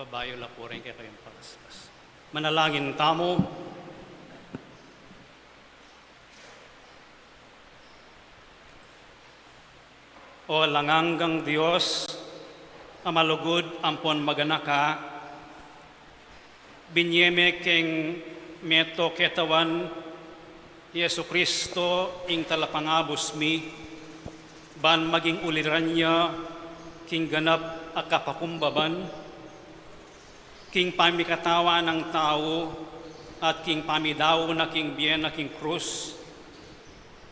babayo la po rin kaya kayong palaspas. Manalangin tamo. O langanggang Diyos, amalugod ampon maganaka, binyeme keng meto ketawan Yesu Kristo ing talapangabos mi, ban maging uliran niya king ganap akapakumbaban, king pamikatawa ng tao at king pamidaw na king bien na king krus,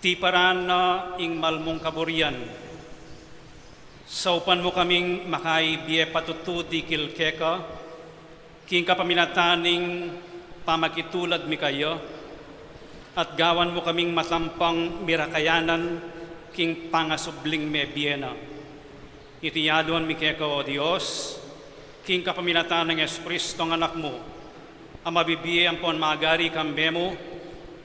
tiparan na ing malmong kaburian. Saupan mo kaming makaibiye patututi kilkeka, king kapaminataning pamakitulad mi kayo, at gawan mo kaming matampang mirakayanan, king pangasubling me biyena. Itiyaduan mi keka o Diyos, king kapaminatan ng Espiritu ng anak mo, ang mabibiye ang pon magari kambemo,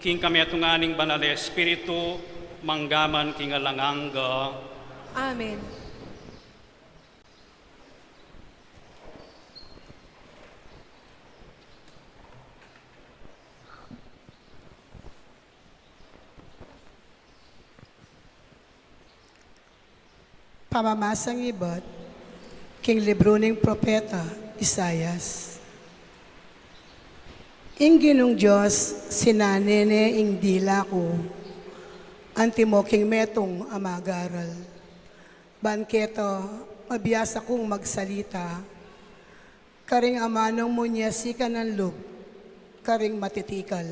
king kami atunganing banal Espiritu, manggaman king alanganga. Amen. Pamamasang iba't king libro ng propeta Isayas. Ing Ginong Diyos, sinanene ing dila ko, antimo king metong amagaral. Banketo, mabiyasa kong magsalita, karing amanong munyasika ng lub, karing matitikal.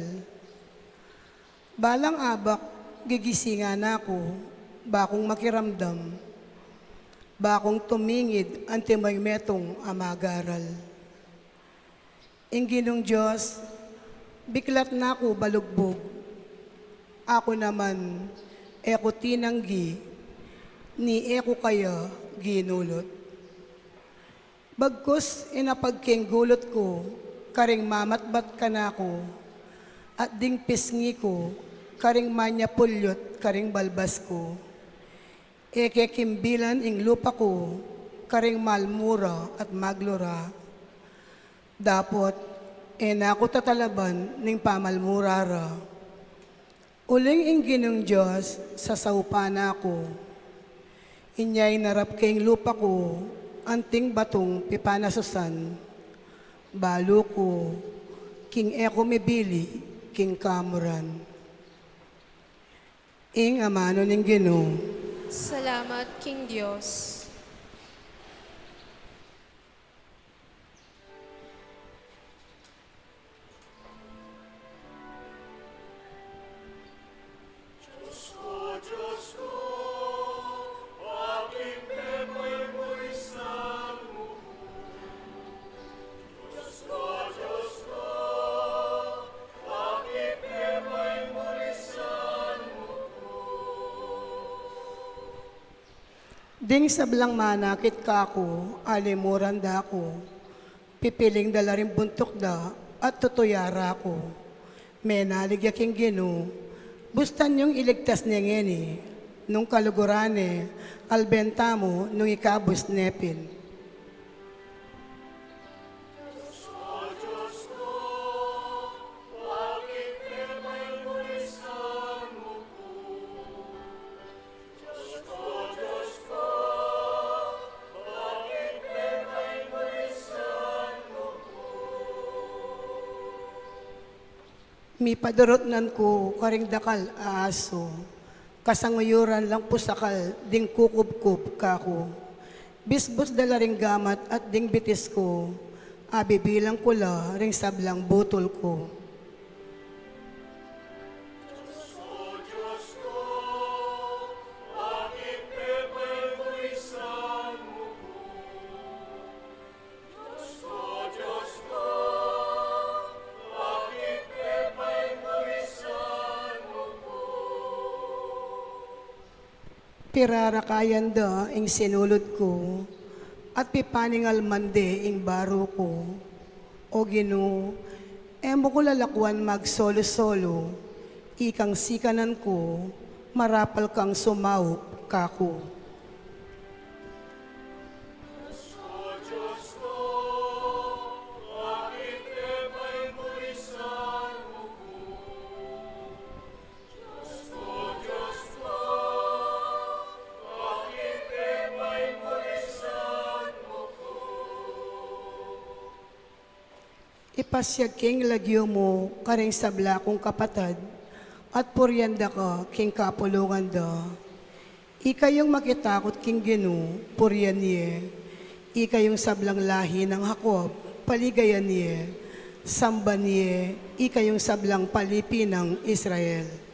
Balang abak, gigisingan ako, bakong makiramdam, bakong tumingid antimoy metong amagaral. Ing Ginong Diyos, biklat na ako balugbog. Ako naman, eko tinanggi, ni eko kaya ginulot. Bagkus inapagking gulot ko, karing mamatbat ka na ko, at ding pisngi ko, karing manyapulyot, karing balbas ko. Eke kimbilan ing lupa ko, karing malmura at maglura. Dapot, enako tatalaban ning pamalmurara. Uling ing Ginong Diyos, sa saupana ko. Inyay narap kayong lupa ko, anting batong pipanasusan. Balo ko, king eko mibili, king kamuran. Ing amano ning Ginoo. Salamat, King Diyos. Ding sablang manakit ka ako, alimuran da ako. Pipiling dala rin buntok da, at tutuyara ko. Menalig yaking Ginoo, bustan yung iligtas niya ngeni, nung kalugurane, albenta mo, nung ikabus nepin. Mi padurotnan ko karing dakal aso, kasanguyuran lang pusakal, ding kukub-kub kako. Bisbos dala ring gamat at ding bitis ko, abibilang kula ring sablang butol ko. Pirarakayan da ing sinulod ko, at pipaningal mande ing baro ko. O Ginoo, emo ko lalakwan mag-solo-solo, ikang sikanan ko, marapal kang sumaup kako. Ipasyag king lagyo mo, karing sabla kong kapatad, at puryanda ka, king kapulungan da. Ikayong makitakot king ginu, puryan niye. Ikayong sablang lahi ng Hakob, paligayan niye. Samba niye, ikayong sablang palipi ng Israel.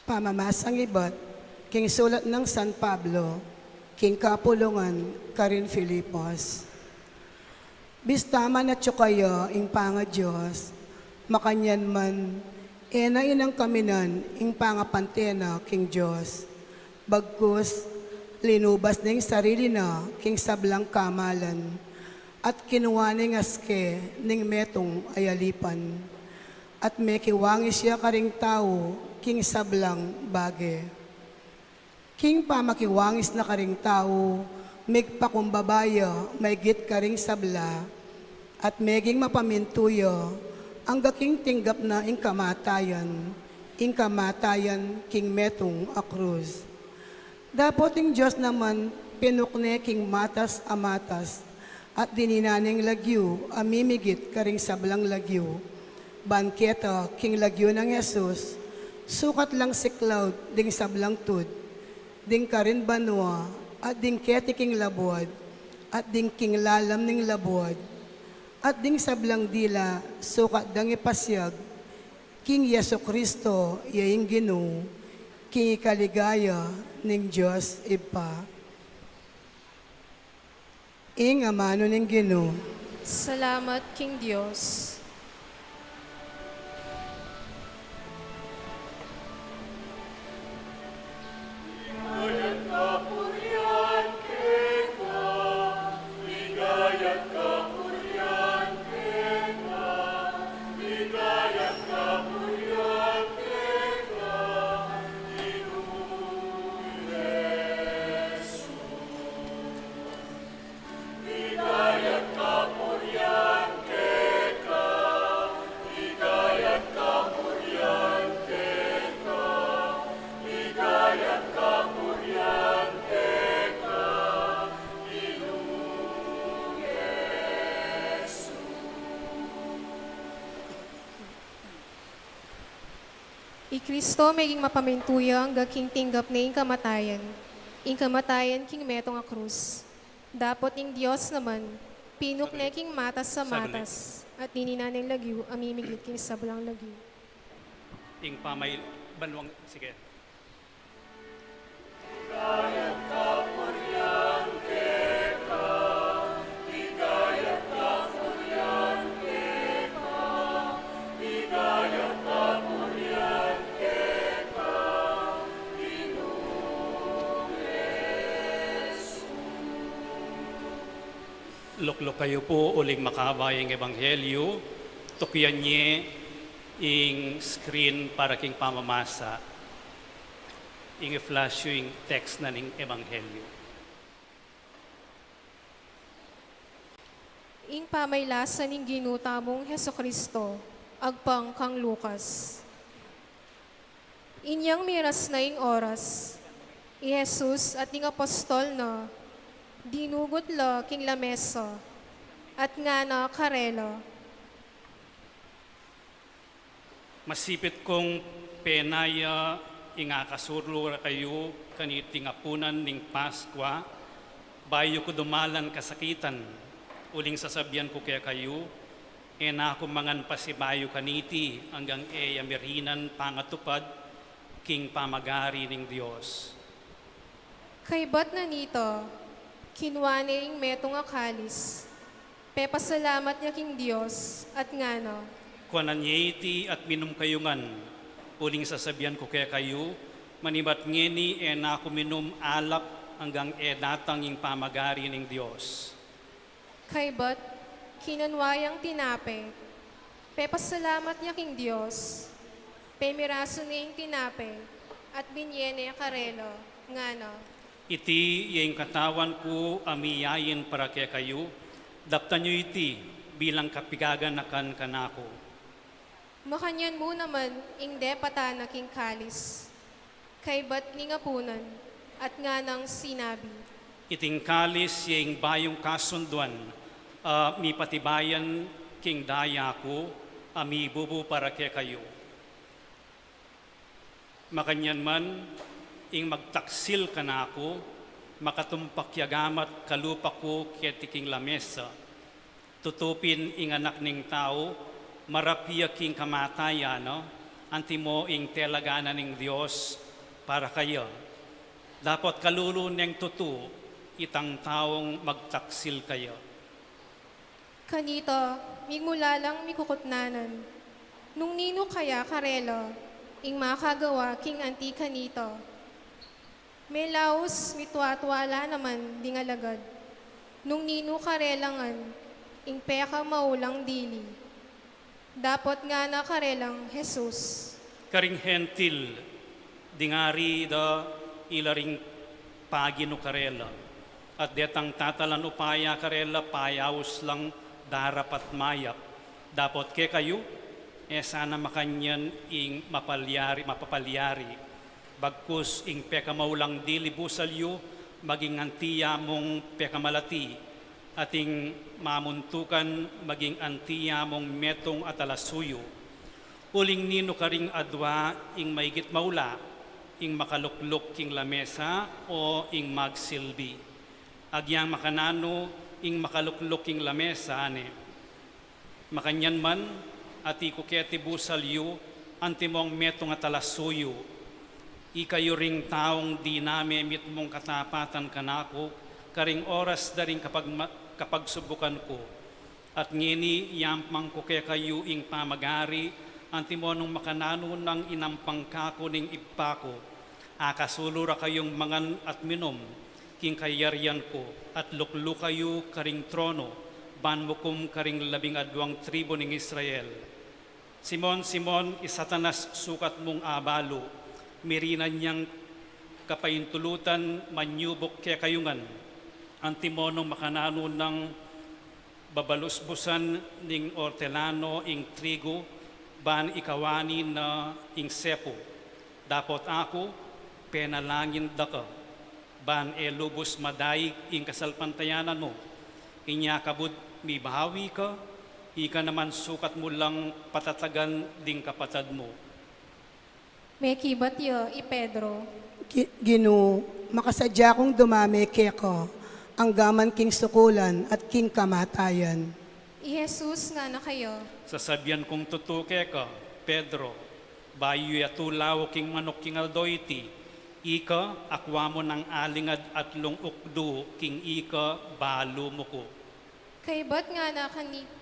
Pamamasang ibat, king sulat ng San Pablo, king kapulungan, Karin Filipos. Bistama na tsukaya, ing panga Diyos, makanyan man, ena inang kaminan, ing pangapantena, king Diyos. Bagkus, linubas ning sarili na, king sablang kamalan, at kinuha ning aske, ning metong ayalipan. At may kiwangis siya karing tao, king sablang bage. King pamakiwangis na karing tao, migpakumbabaya, may git karing sabla, at meging mapamintuyo, ang gaking tinggap na ing kamatayan, king metong akruz. Dapat ing Diyos naman, pinukne king matas amatas, at dininaning lagyo, amimigit karing sablang lagyo. Banketa, king lagyo ng Jesus, sukat lang si Cloud, ding sablang tud, ding karin banwa, at ding keti king labod, at ding king lalam ning labod, at ding sablang dila, sukat dang ipasyag, king Yesu Kristo, yaing ginu, king ikaligaya ning Diyos ipa. Ing amano ning ginu. Salamat, King Diyos. I Kristo maging mapamintuya ang gaking tinggap na ing kamatayan king metong a krus. Dapot ing Diyos naman, pinuk na king matas sa matas, at nininaning lagyo, amimigit king sablang lagyo. Ing pamay banwang, sige. Luklok kayo po uling makabayang ebanghelyo, tukyan niye ing screen para king pamamasa, ing flash yung text na ning ebanghelyo. Ing pamaylasan ning ginutamong Heso Kristo, agpang kang Lucas. Inyang miras na ing oras, i Jesus at ing apostol na, dinugot la king lamesa, at nga na karelo. Masipit kong penaya ingakasurlo kayo kaniting apunan ning Paskwa, bayo ko dumalan kasakitan, uling sasabihan ko kaya kayo, na ako mangan pasibayo kaniti hanggang amirinan pangatupad king pamagari ning Dios. Kay bat na nito, kinwane ing metong akalis, pepasalamat niya king Diyos, at ngano, Kuanan iti at minum kayungan, uling sasabihan ko kaya kayo, manibat ngeni na ako minum alap hanggang datang ing pamagari ning Dios. kay bat, kinanwayang tinape, pepasalamat niya king Diyos, pemiraso niya ing tinape, at binyene karelo, ngano, Iti yung katawan ko amiyayin para kaya kayo, daptan nyo iti bilang kapigaganakan kanako. Makanyan mo naman ingde patana king kalis. Kay ba't ni nga punan at nga nang sinabi. Iting kalis yung bayong kasunduan, mi patibayan king daya ko, ami bubu para kaya kayo. Makanyan man, ing magtaksil ka na ako, makatumpak yagamat kalupa ko ketiking lamesa. Tutupin ing anak ning tao, marapia king kamatayan, no? Antimo ing telagana ning Diyos para kayo. Dapat kalulo niyang tutu, itang taong magtaksil kayo. Kanito, migmula lang mikukutnanan. Nung nino kaya karelo, ing makagawa king anti kanito. May laos mitwatwala naman di ngalagad. Nung nino karelangan, ing peka maulang dili. Dapat nga na karelang Jesus. Karing hentil, dingari da ilaring pagino karela. At detang tatalan upaya karela, payaws lang darapat mayak. Dapat ke kayo, sana makanyan ing mapapalyari. Bagkus ing pekamaulang dili busalyo, maging antiya mong pekamalati, ating mamuntukan maging antiya mong metong atalasuyo. Uling nino karing adwa ing maigit maula, ing makaluklok king lamesa o ing magsilbi. Agyang makanano ing makaluklok king lamesa ane. Makanyan man, ati kuketi busalyo, antimong metong atalasuyo. Ikayo ring taong di namemit mong katapatan kanako, karing oras daring kapag subukan ko. At ngini yampang ko kaya kayo ing pamagari, antimonong makanano ng inampang kako ning ipako. Akasulura kayong mangan at minom, king kayaryan ko, at luklo kayo karing trono, banmukum karing 12 tribo ning Israel. Simon, Simon, isatanas sukat mong abalo, mirinan niyang kapayintulutan, manyubok kaya kayungan, antimonong makanano ng babalusbusan ning ortelano ing trigo, ban ikawani na ing sepo. Dapot ako, penalangin daka, ban lubos madaig ing kasalpantayanan mo. Inya kabud mi bahawi ka, ika naman sukat mo lang patatagan ding kapatad mo. May kibat yo, i Pedro. Ginu, makasadya kong dumami keko, ang gaman king sukulan at king kamatayan. I Jesus nga na kayo. Sasabihan kong tutuke ka, Pedro, bayo yatulaw king manok king aldoyti, ika akwa mo ng alingad at lungukdu king ika balo mo ko. Kay ba't nga na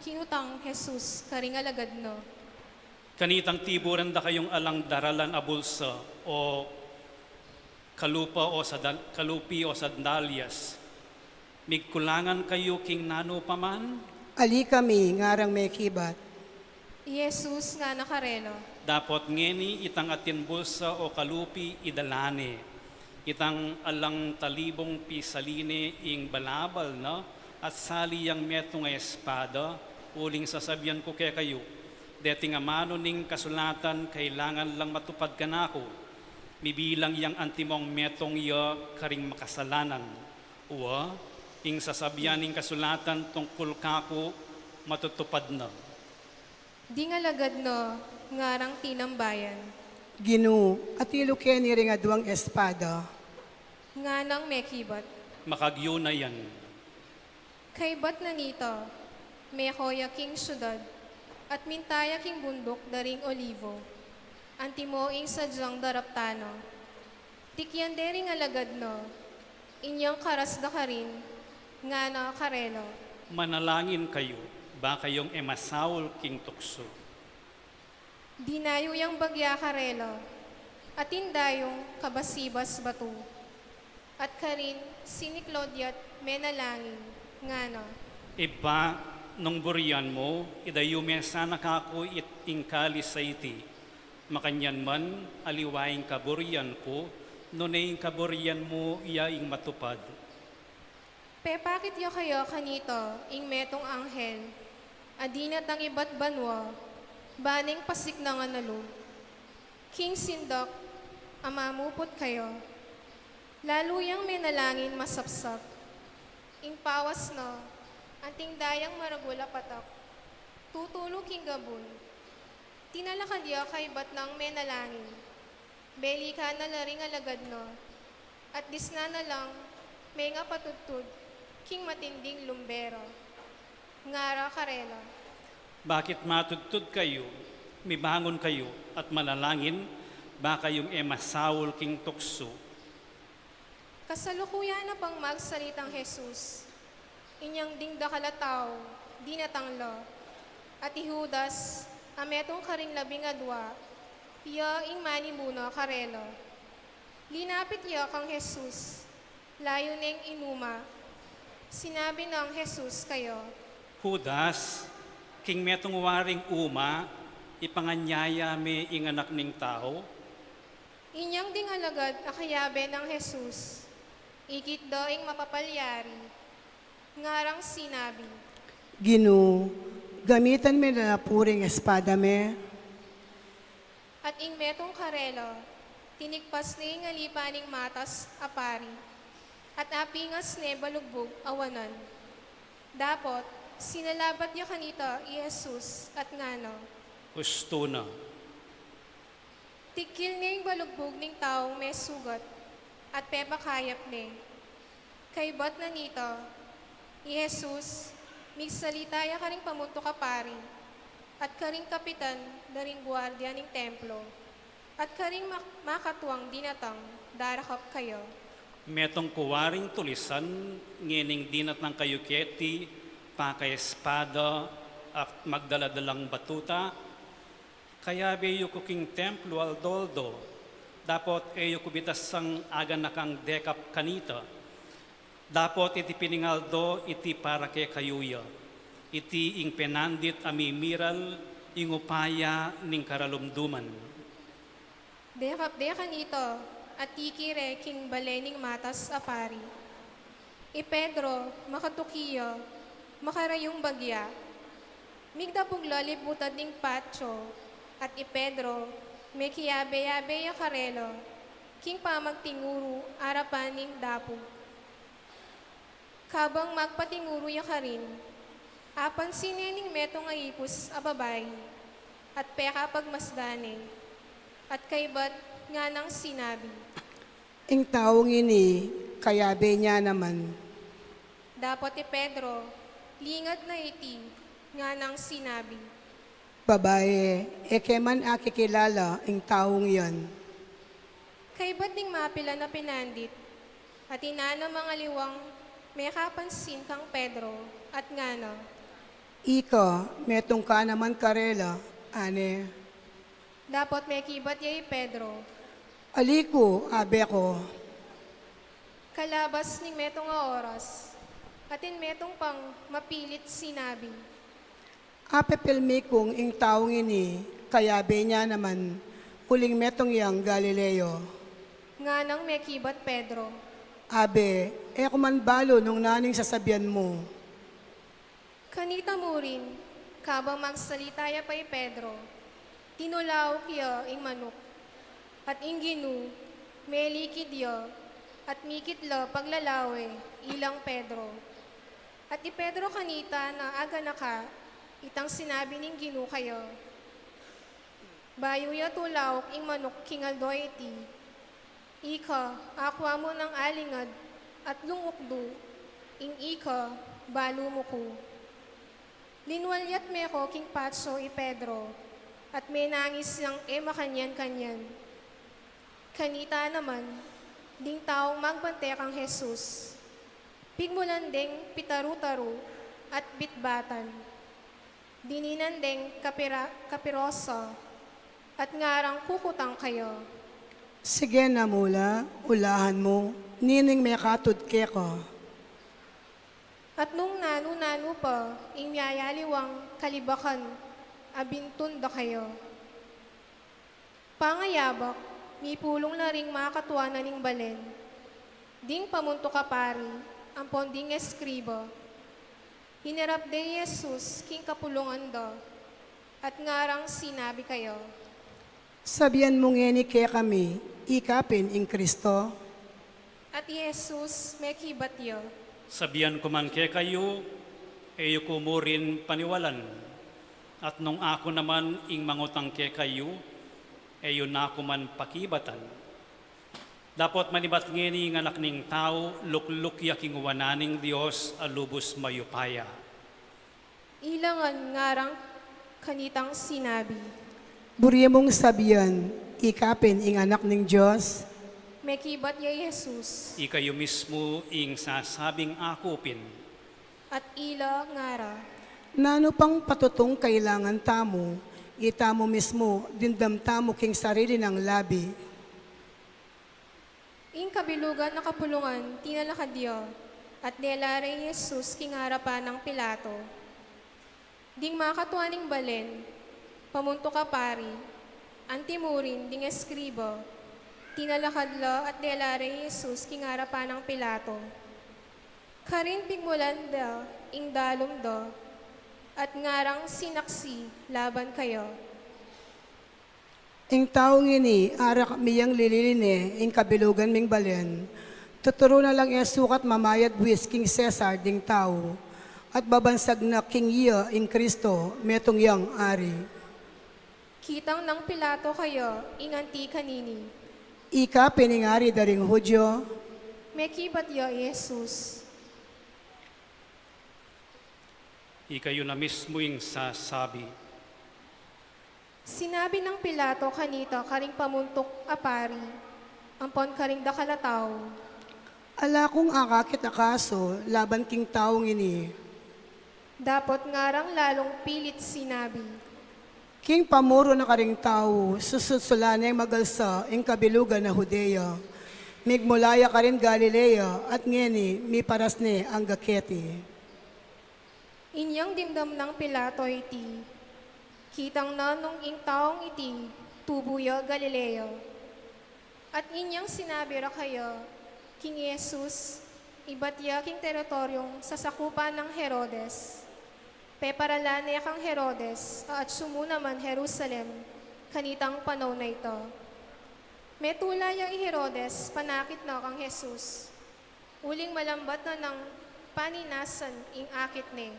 kinutang Jesus karingalagad no? Kanitang tiburan da kayong alang daralan a bulsa o kalupi o sandalyas. Migkulangan kayo king nano paman, Ali kami, ngarang may kibat. I Jesus nga nakarelo. dapat ngeni itang atin bulsa o kalupi idalane. Itang alang talibong pisaline ing balabal na at sali yang metong espada, uling sasabihan ko kaya kayo. Deting amano ning kasulatan, kailangan lang matupad ka na ako. Mibilang yang antimong metong iya karing makasalanan. Uwa, ing sasabihan ning kasulatan tungkol kako matutupad na. Di nga lagad no, ngarang tinambayan. Ginu, at iluken ni ring adwang espada. Nga nang mekibat. Makagyo na yan. Kay bat na nito, may hoya king syudad, at mintaya king bundok daring olivo. Antimo ing sadyang daraptano. Tikyan dering alagad no, inyang karas da karin, nga na karelo. Manalangin kayo, ba kayong emasaul king tukso. Dinayo yang bagya karelo, at indayong kabasibas batu. At karin siniklodiat menalangin, nga na. Iba, nung burian mo, idayume sana kako itingkali sa iti. Makanyan man, aliwaing kaburian ko, Nunay kaburian mo iya ing matupad. Pepakit yo kayo kanito, ing metong anghel, adinat ang iba't banwa, baning pasik na nga nalo. King Sindok, amamupot kayo, laluyang may nalangin masapsap, ing pawas no, anting dayang maragula patak, tutulo king gabun, tinalakan diya kay bat ng may nalangin, beli ka na laring alagad no, at disna na lang, may nga patutod, king matinding lumbero. Ngara karela. Bakit matudtod kayo, mibangon kayo, at manalangin, baka yung emasawol king tukso. Kasalukuyan na pang magsalitang Jesus, inyang ding dakalataw, di natanglo, at ihudas, ametong karing labing adwa, piya ing manimuno karelo. Linapit iya kang Jesus, layo neng inuma, sinabi ng Jesus kayo, Judas, king metong waring uma, ipanganyaya me ing anak ning tao, inyang ding alagad akayabe ng Jesus, ikit doing mapapalyari, ngarang sinabi, Gino, gamitan me na puring espada me. at ing metong karelo, tinigpas ni nga lipaning matas apari, at apingas ne balugbog awanan. Dapot, sinalabat niya kanita i Jesus at ngano, gusto na. tikil niya yung balugbog ning taong may sugat, at pepakayap ni. Kay bat na nito, i Jesus, migsalita ya karing pamunto ka pari, at karing kapitan daring guardia ning templo, at karing makatuwang dinatang darakap kayo. Metong kuwaring tulisan, ngining dinat ng kayuketi, pakay espada, at magdaladalang batuta, kaya beyo ko king templo al doldo, dapat eyo kubitas sang aga na kang dekap kanita, dapat iti piningaldo iti para kay kayuya, iti ing penandit amimiral, ing upaya ning karalumduman. Dekap kanito, at tikire king balening matas apari. I Pedro, makatukiyo, makarayong bagya. Migdapog laliputad ning patso, at i Pedro, may kiyabe-yabe ya karelo, king pamagtinguru arapan ning dapog. Kabang magpatinguru ya karin, apan sinening metong aipus ababay, at peka pagmasdane, at kaybat nga nang sinabi, Ing taong ini, kayabe niya naman. dapat ti Pedro, lingad na iti, nga nang sinabi, Babae, ekeman akikilala ing taong yan. kay ba't ding mapila na pinandit, at inana mga liwang may kapansin kang Pedro, at ngano, Ika, metong ka naman karela, ane. dapat may kibat yay Pedro, Aliko, abe ko, kalabas ning metong nga oras, atin metong pang mapilit sinabi, apepilmi kong ing taong ini, kayabe niya naman, uling metong yang Galileo. nga nang may kibat Pedro, Abe, kuman balo nung naning sasabihan mo. kanita mo rin, kabang magsalita ya pa'y Pedro, tinulaw kiyo ing manok, at ing ginu, may likid yo, at mikitlo paglalawe, ilang Pedro. At i Pedro kanita na aga na ka, itang sinabi ning ginu kayo, bayo ya tulaw ing manok kingaldo iti, ika, akwa mo ng alingad, at lungukdo, ing ika, balo mo ko. Linwalyat me ko king patso i Pedro, at may nangis ng makanyan-kanyan. Kanita naman, ding taong magbante kang Jesus. Pigmulan ding pitaru-taru at bitbatan. Dininan ding kapirosa at ngarang kukutang kayo. Sige na mula, ulahan mo, nining may katud ke ko. At nung nanu-nanu pa, inyayaliwang kalibakan, abintun da kayo. Pangayabak, mi pulong na ring makakatuwa na ning balen. Ding pamunto ka pari, ampon ding eskribo. Hinirap de Jesus, king kapulungan do, at ngarang sinabi kayo. Sabihan mo ngeni kaya kami, ikapin in Kristo. At Jesus, may kibatyo. Sabihan ko man kay kayo, eyo ko mo rin paniwalan. At nung ako naman ing mangutang kay kayo, eyo na ako man pakibatan. Dapat manibat ngeni ng anak ning tao, lukluk yaking wananing Diyos, alubos mayupaya. Ilangan ngarang kanitang sinabi. Buriya mong sabihan, ikapin ing anak ng Diyos. May kibat ya Jesus, Ikayo mismo ing sasabing akupin. at ila ngara. Nano pang patutong kailangan tamo, itamo mismo, dindam tamo king sarili ng labi. Ing kabilugan na kapulungan, tinalakadyo, at nelare Jesus kingarapan ng Pilato. Ding makatuwa ning balen, pamunto ka pari, antimurin ding eskribo, tinalakadlo at nelare Jesus kingarapan ng Pilato. Karin bigmulan da, ing dalom do, at ngarang sinaksi laban kayo. Ing taong ini, arak miyang lililine, ing kabilugan ming balen. Tuturo na lang sukat mamayad buwis king Cesar ding tao, at babansag na king iya ing Kristo, metong yang ari. Kitang ng Pilato kayo, inganti kanini. Ika piningari daring Hudyo, May kibat yo, Jesus. Ikayo na mismo ing sasabi. Sinabi ng Pilato kanito karing pamuntok apari, ampon karing dakalataw. ala kong akakit akaso, laban king taong ini. Dapat ngarang lalong pilit sinabi. King pamuro na karing tao, sususulanay magalsa, ing kabilugan na Hudeya. Migmulaya ka rin Galilea, at ngeni, mi parasne ang gaketi. Inyang dimdam ng Pilato iti. Kitang nanong ing taong iti, tubuyo Galileo. At inyang sinabi ra kayo, King Jesus, iba't yaking teritoryong sa sakupan ng Herodes. Peparalane kang Herodes, at sumunaman Jerusalem, kanitang panahon na ito. Metula yang Herodes, panakit na kang Jesus. Uling malambat na ng paninasan ing akit ni.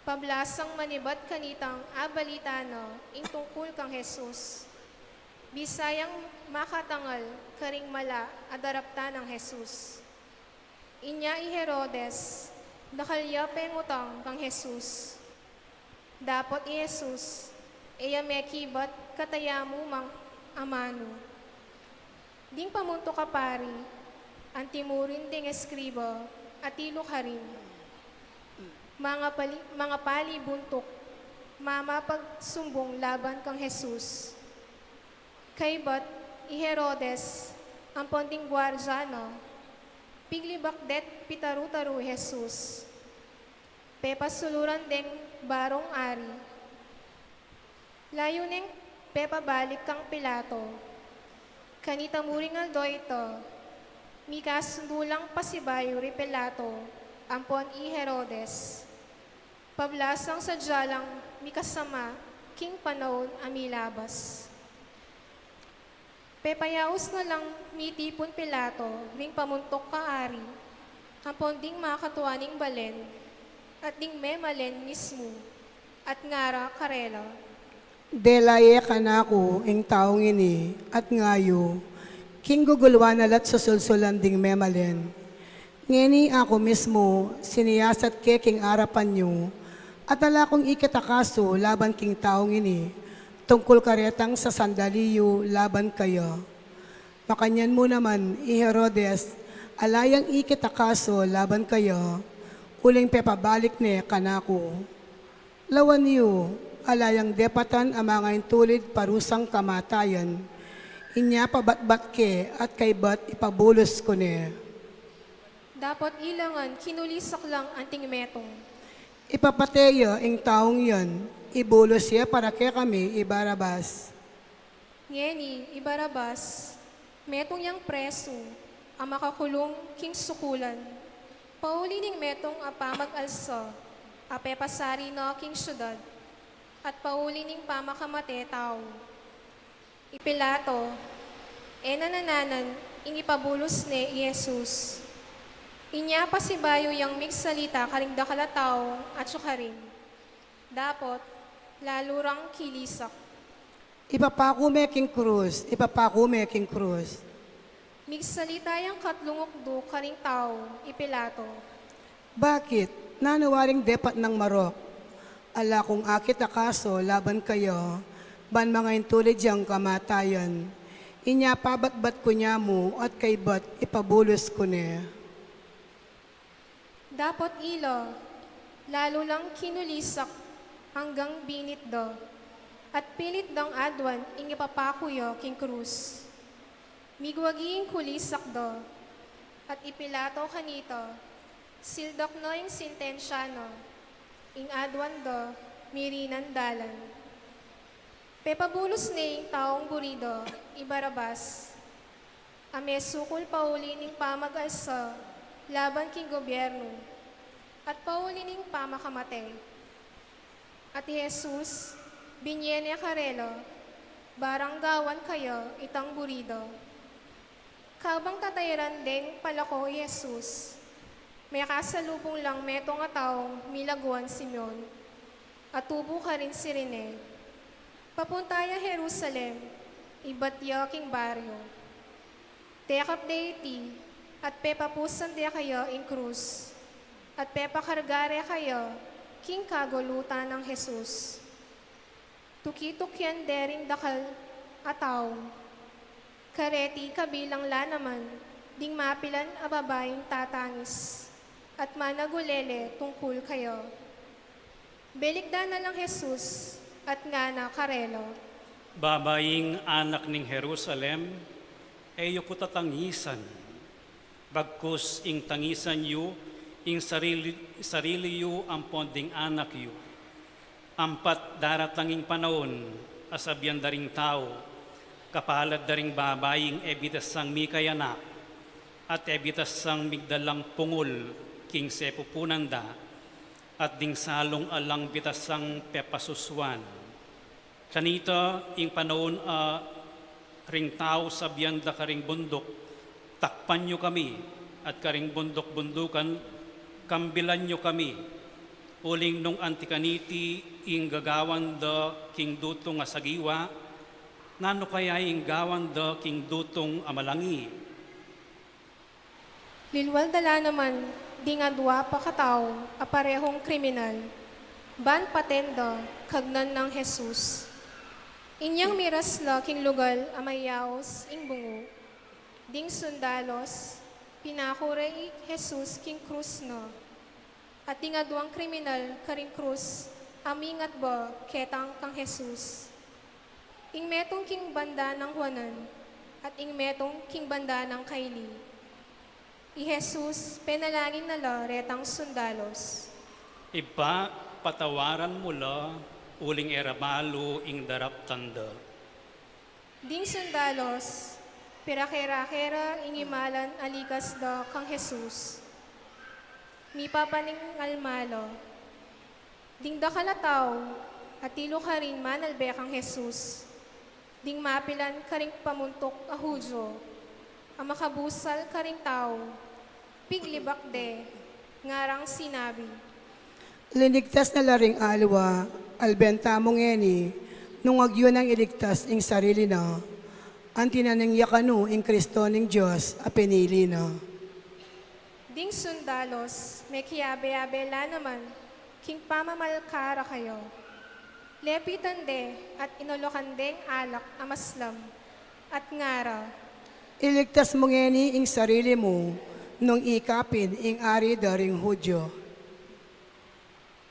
Pablasang manibat kanitang abalitano ing tungkol kang Jesus. Bisayang makatangal karing mala adarapta ng Jesus. Inya i Herodes, nakalya pengutang kang Jesus. Dapat i Jesus, eya mekibat katayamu mang amano. Ding pamunto ka pari, antimurin ding eskribo, at ilo ka rin. Mga pali buntok, mamapagsumbong laban kang Jesus. Kaybat, i Herodes, ang ponting guardiano, piglibakdet pitaru-taru Jesus. Pepasuluran deng barong ari. Layuning pepabalik kang Pilato. Kanita muring aldo ito, mikasundulang pasibayo ri Pilato, ampon i Herodes. Pablasang sadyalang mikasama, king panahon amilabas. Pepayaos na lang mitipon Pilato, ring pamuntok kaari, ampon ding makatuaning balen, at ding memalen mismo, at ngara karela. Delaye ka na ko, ing taong ini, at ngayo, king gugulwan nalat susulsulan ding memalen. Ngeni ako mismo, siniyasat ke king arapan nyo, at ala kong ikitakaso laban king taong ini, tungkol karetang sa sandaliyo laban kayo. Makanyan mo naman, i Herodes, alayang ikitakaso laban kayo, uling pepabalik ne kanako. Lawan niyo, alayang depatan ang mga intulid parusang kamatayan, inya pabatbat ke at kaybat ipabulos ko ne. Dapat ilangan, kinulisak lang anting metong. Ipapateyo ing taong yon, ibulos siya para kay kami ibarabas. ngeni ibarabas, metong yang preso, ang makakulong king sukulan. Pauli ning metong apamag-also, apepasari no king syudad, at pauli ning pamakamate tao. Ipilato, enanananan, inipabulos ni Jesus. Inya pa si bayo yang migsalita karing dakalataw at sukarin. Dapot, lalurang kilisak. Ipapakume king krus, ipapakume king krus. Migsalita yang katlungokdo karing tao, ipilato. Bakit? Nanuwaring depat ng marok. Ala kung akit akaso, laban kayo, ban mga intulid yang kamatayan. Inya pabatbat ko niya mo, at kay bat ipabulos ko niya. Dapot ilo, lalo lang kinulisak hanggang binit do. At pilit dang adwan ingipapakuyo king krus. Migwagiing kulisak do. At ipilato kanito, sildok no yung sintensyano, ing adwan do, mirinan dalan. Pepabulos ni yung taong burido, ibarabas. Ame sukul pauli ning pamag-alsa, laban king gobyerno, at pauli ning pamakamate. At Jesus, binyene karelo, baranggawan kayo itang burido. Kabang tatayiran din palako Jesus, may kasalubong lang metong ataong milagwan Simeon, at tubo ka rin si Rene. Papuntaya Jerusalem, iba't yaking baryo. Tekap deiti, at pepapusan dia kayo in krus, at pepakargare kayo, king kagulutan ng Jesus. Tukitukyan dering dakal ataw, kareti kabilang lanaman, ding mapilan a babaeng tatangis, at managulele tungkol kayo. Belikda na lang Jesus, at nga na karelo. Babaying anak ning Jerusalem, eyo ko tatangisan. Bagkus ing tangisan yu, ing sarili yu ang ponding anak yu. Ampat daratanging panahon, asabyan daring tao, kapalad daring babaying ebitas sang mikayana, at ebitas sang migdalang pungol, king sepupunanda, at ding salong alang bitas sang pepasuswan. Kanita, ing panahon ring tao sabyan da karing bundok, takpan nyo kami, at karing bundok-bundukan, kambilan nyo kami. Uling nung antikaniti, ing gagawan da king dutong asagiwa, nano kaya ing gawan da king dutong amalangi. Lilwal dala naman, di nga dua pa katao, aparehong kriminal. Ban patendo, kagnan ng Jesus. Inyang miras la king lugal amayaos ing bungo. Ding sundalos, pinakure Jesus king krus no. At di nga duang kriminal karing krus, amingat ba ketang kang Jesus. Ing metong king banda ng Juanan, at ing metong king banda ng Kaili. I Jesus, penalangin na la retang sundalos. Iba, patawaran mo la, uling erabalo ing darap tanda. Ding sundalos, pirakera-kera ingimalan alikas da kang Jesus. Mi papaning almalo. Ding da kalataw, at tilo ka rin manalbe kang Jesus. Ding mapilan karing pamuntok a Hudyo, ang makabusal karing tao, piglibak de, ngarang sinabi. Linigtas na laring alwa, albenta mong eni, nung agyo nang iligtas ing sarili na, ang tinanang yakano ing Kristo ning Diyos, a pinili na. Ding sundalos, may kiyabe-abela naman, king pamamalkara kayo. Lepitan de, at inolokan deng alak amaslam, at ngara. Iligtas mong eni ing sarili mo, nung ikapin ing ari daring Hudyo.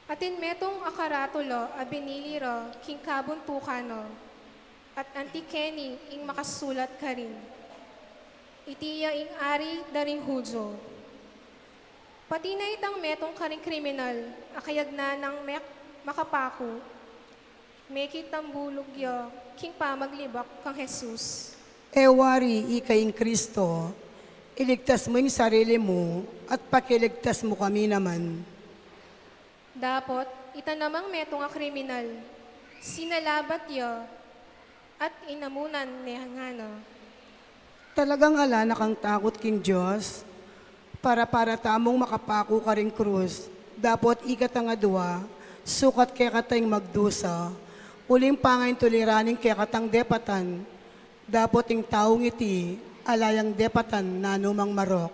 Atin metong akaratulo a biniliro king kabuntukano, at antikeni ing makasulat ka rin. Itiya ing ari daring Hudyo. Pati na itang metong karing kriminal, akayag na ng makapako, may kitambulog yo, king pamaglibak kang Jesus. Ewari ikaing Kristo, iligtas mo yung sarili mo at pakiligtas mo kami naman. Dapot, ita namang meto nga kriminal, sinalabat yo, at inamunan ni hangano. Talagang ala na kang takot king Diyos, para tamong makapako ka ring krus, dapat ikatanga dua, sukat kaya katayng magdusa, uling pangayin tuliraning kaya katang depatan, dapat yung taong iti, alayang depatan na numang marok.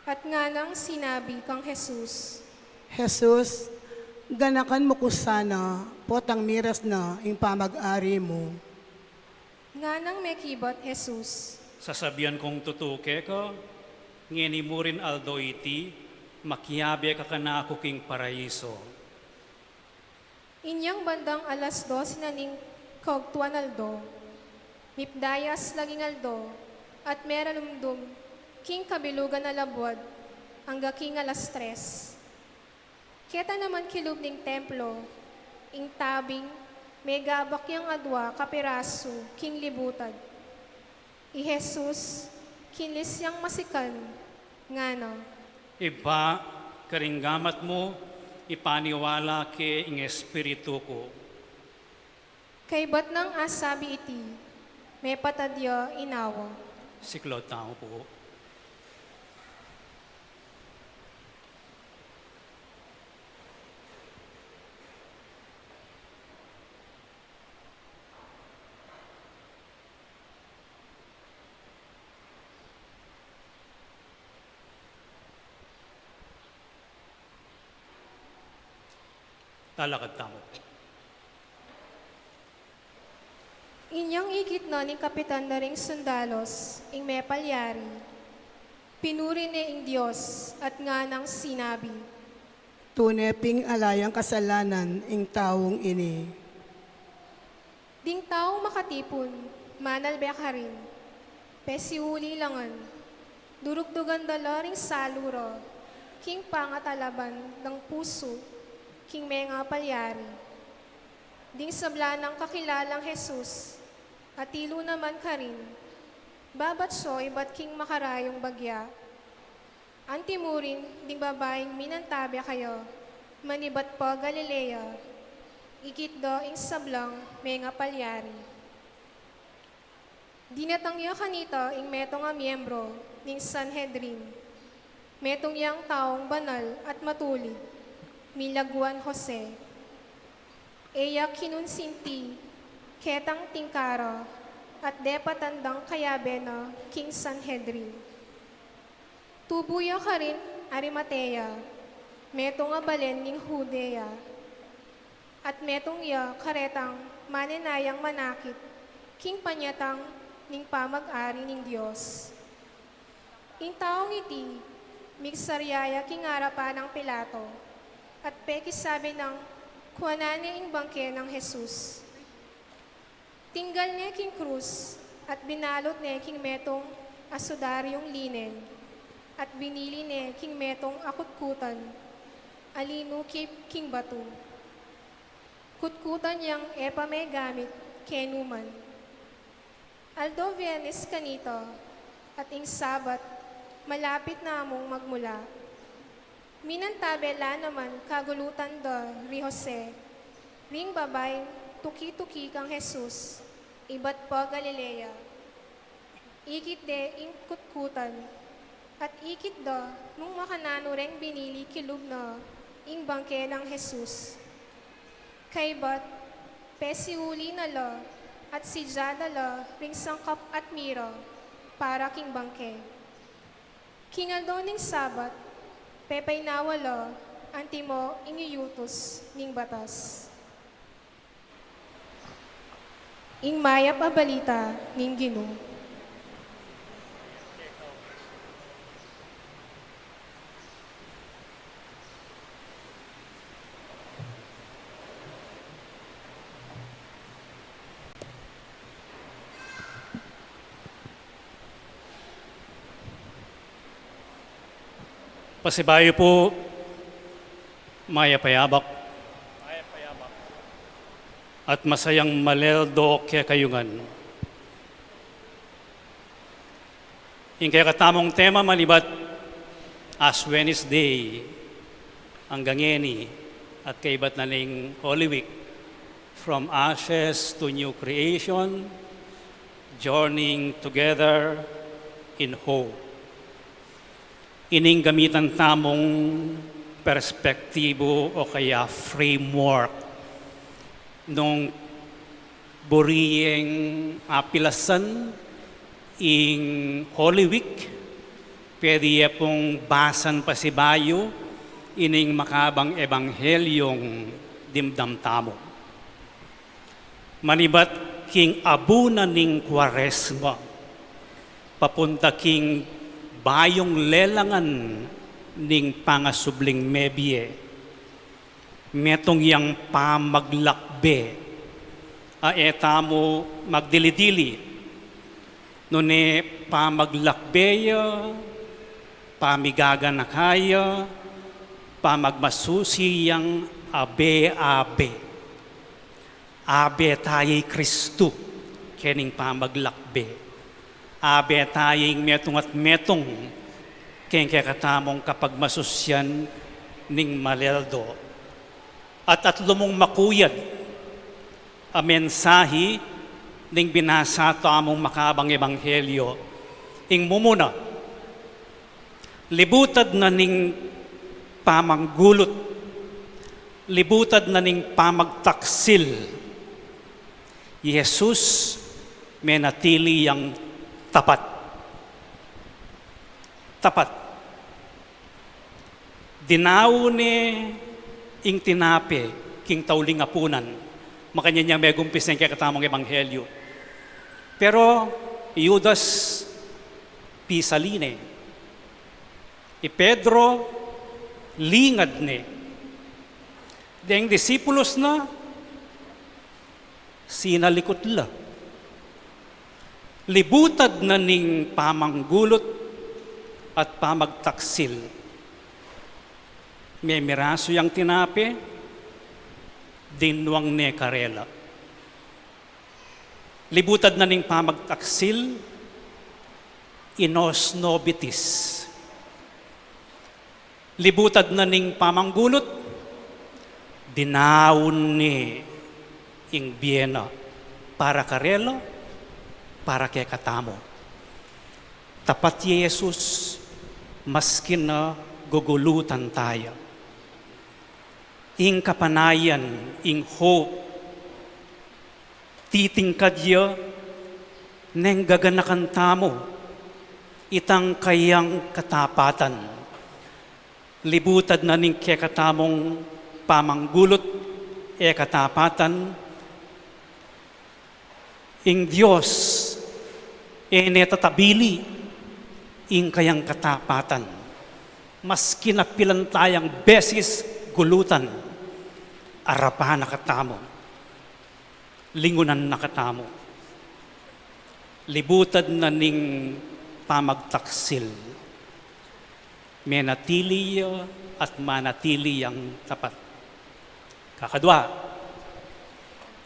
At nga nang sinabi kang Jesus, Jesus, ganakan mo kusana, potang miras na yung pamag-ari mo. nga nang may kibot Jesus, Sasabihan kong tutuke ko, ngeni mo rin aldo iti, makiyabe ka kanako king paraiso. inyang bandang alas 12 na ning kaugtuan aldo, mipdayas laging aldo, at meralumdum, king kabilugan na labwad, hangga king alas 3. Kita naman kilub ning templo, ing tabing, may gabak yang adwa kapiraso, king libutad. I Jesus, kinis yang masikan, ngano, Iba, karinggamat mo, ipaniwala ke ing espiritu ko. kay bat nang asabi iti, may patadyo inawa. Siklod tao po. Talakad tao. Inyang igit na ni kapitan na ring sundalos, ing may palyari. Pinuri ni ing Diyos at nga nang sinabi, Tuneping alayang kasalanan ing taong ini. ding taong makatipon, manalbe ka rin. Pesiuli langan, durugdugan dalaring saluro, king pangatalaban ng puso, king may nga palyari. Ding sabla ng kakilalang Jesus, at tilo naman ka rin, babat siya iba't king makarayong bagya. Antimurin, ding babaeng minantabya kayo, manibat po Galilea, ikit do ing sablang may nga palyari. Dinatangyo kanito ing metong nga miyembro ning Sanhedrin, metong yang taong banal at matulid, milagwan Jose. Eya kinunsinti, ketang tingkara, at depatandang kayabe na King Sanhedrin. Tubuya ka rin, Arimatea, metong nga balen ning Judea, at metong ya karetang maninayang manakit, king panyatang ning pamag-ari ning Diyos. Ing taong iti, migsaryaya king harapan ng Pilato, at pekis sabi ng kuhanan niya ing bangke ng Jesus. Tinggal niya king krus, at binalot niya king metong asudaryong linen, at binili niya king metong akutkutan, alino king batu. Kutkutan niyang epa may gamit, kenuman. Aldo Viernes kanito, at ing Sabat, malapit na among magmula. Minantabela naman kagulutan do ri Jose, ring babay tuki-tuki kang Jesus, iba't po Galilea. Ikit de ing kutkutan, at ikit do nung makanano reng binili kilub na ing bangke ng Jesus. Kay bat, pesiuli na lo, at si Jada lo ring sangkap at miro, para king bangke. Kingaldo ning Sabat, pepay nawalo, antimo ingiyutos ning batas. Ing mayap a balita ning Ginoo. Pasibayo po, Maya Payabak. at masayang maleldo kaya kayungan. Yung kaya katamong tema malibat as Wednesday ang gangeni at kaibat na ning Holy Week, from ashes to new creation, journeying together in hope. Ining gamitan tamong perspektibo o kaya framework nung buriyeng apilasan ing Holy Week. Pwede pong basan pa si Bayo ining makabang ebanghelyong dimdamtamo. Manibat king abuna ning Kwaresma, papunta king bayong lelangan ning pangasubling mebye, metong yang pamaglakbe, aeta mo magdilidili, nune pamaglakbeya, pamigaganakaya, pamagmasusiyang abe-abe. Abe taya'y Kristo, kening pamaglakbe. Abe taya'y metong at metong, keng katamong kapag masusyan ning maleldo. At lumong makuyad, a mensahe ning binasa to among makabang ebanghelyo. Ing mumuna, libutad na ning pamanggulot, libutad na ning pamagtaksil, Jesus may natili yang tapat. Tapat. Dinaw ni ing tinape, king tauling apunan, makanya niya may gumpis ng kakatamang ebanghelyo. Pero, Judas pisaline, i Pedro lingad ni, deng disipulos na, sinalikot la. Libutad na ning pamanggulot at pamagtaksil. May miraso yang tinape, dinwang ne karela. Libutad na ning pamagtaksil, inos nobitis. Libutad na ning pamanggulot, dinaon ni ing Biena para karelo, para kay katamo. Tapat Jesus, maskin na gugulutan tayo. Ing kapanayan, ing hope, titingkad ya, neng gaganakan tamo, itang kayang katapatan. Libutad na ning kay katamong pamanggulot, katapatan, ing Diyos, netatabili, ing kayang katapatan. Mas kinapilan tayang beses gulutan, arapahan nakatamo, lingunan nakatamo, libutad na ning pamagtaksil, menatili at manatili ang tapat. Kakadwa,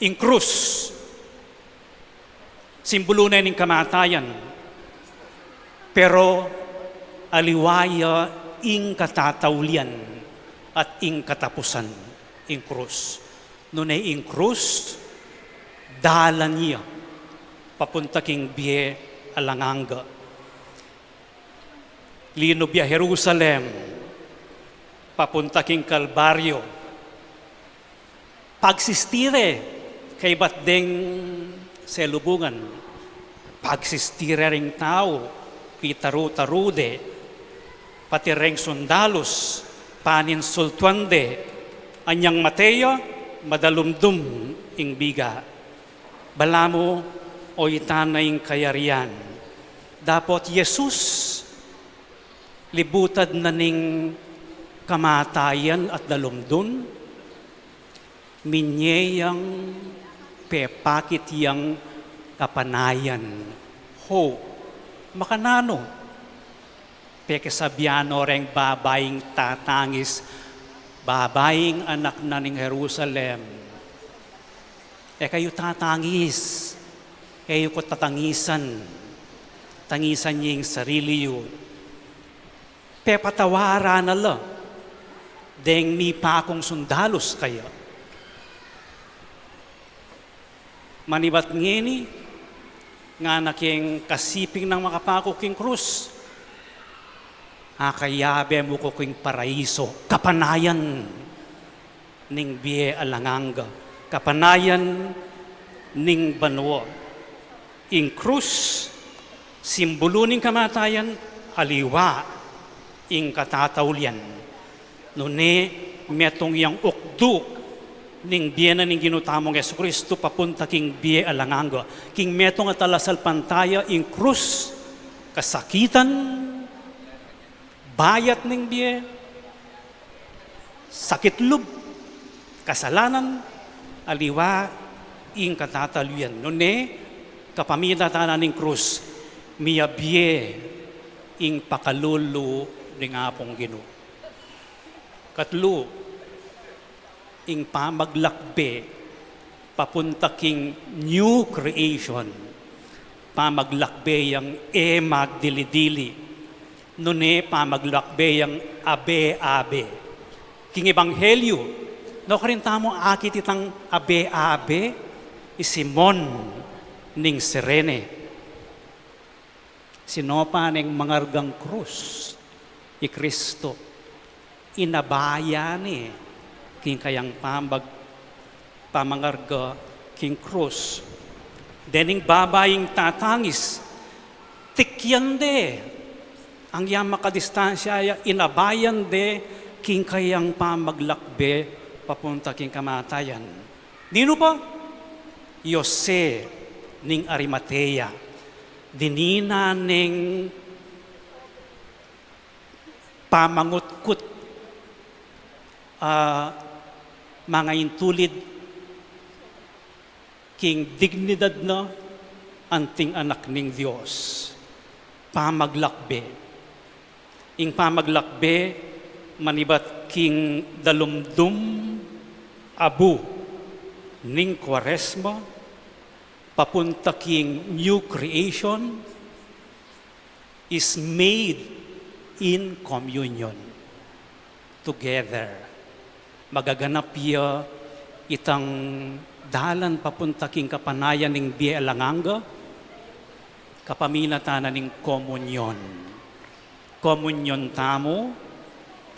ing krus, simbolo na ning kamatayan, pero aliwaya ing katataulian at ing katapusan, ing krus. Nunay ing krus, dalan niya, papunta king biye alanganga. Lino biya Jerusalem, papunta king Kalbaryo. Pagsistire, kay batdeng sa lubungan, pagsistire ring tao, pitaru-tarude, pati ring sundalos, paninsultuande, anyang Mateo, madalumdum ing biga. Balamo o itanaing kayarian. Dapot Jesus, libutad na ning kamatayan at dalumdun, minyeyang pepakit yang kapanayan. Ho, makanano, pekesabiano reng babaying tatangis, babaying anak na ning Jerusalem. kayo tatangis, kayo ko tatangisan, tangisan niya yung sarili yun. Pepatawara na la, deng mi pa akong sundalos kaya. Manibat ngeni, nga naking kasiping ng makapako king krus, akayabe mo ko king paraiso, kapanayan ning biye alanganga, kapanayan ning banwa. Ing krus, simbolo ning kamatayan, aliwa, ing katataulian. Nune, metong yang ukduk, ning biye na ning ginutamong Yesu Kristo, papunta king biye alanganga. King metong at alasal pantaya, ing krus, kasakitan, bayat ning biye, sakit lub, kasalanan, aliwa, ing katataluyan. Nune, kapamidatanan ning krus, miyabye, ing pakalulu, ning apong Ginoo. Katlo, ing pamaglakbe, papunta king new creation, pamaglakbe yang magdilidili, nune pamaglakbe yang abe-abe. King ebanghelyo, no karin tamo akit itang abe-abe, isimon ning Sirene. Sinopa ning mangargang krus, i Kristo, inabaya ni king kayang pamangarga king krus. Dening babaying tatangis, tikyan de, ang yang makadistansya ay inabayan de king kayang pamaglakbe papunta king kamatayan. Dino pa? Yose ning Arimatea, dinina ning pamangutkut mga intulid king dignidad na anting anak ning Diyos. Pamaglakbe. Ing pamaglakbe, manibat king dalumdum abu ning Kwaresma, papunta king new creation, is made in communion together. Magaganap ya itang dalan papunta king kapanayan ning biye alanganga, kapaminatanan ning komunyon. Komunyon tamo,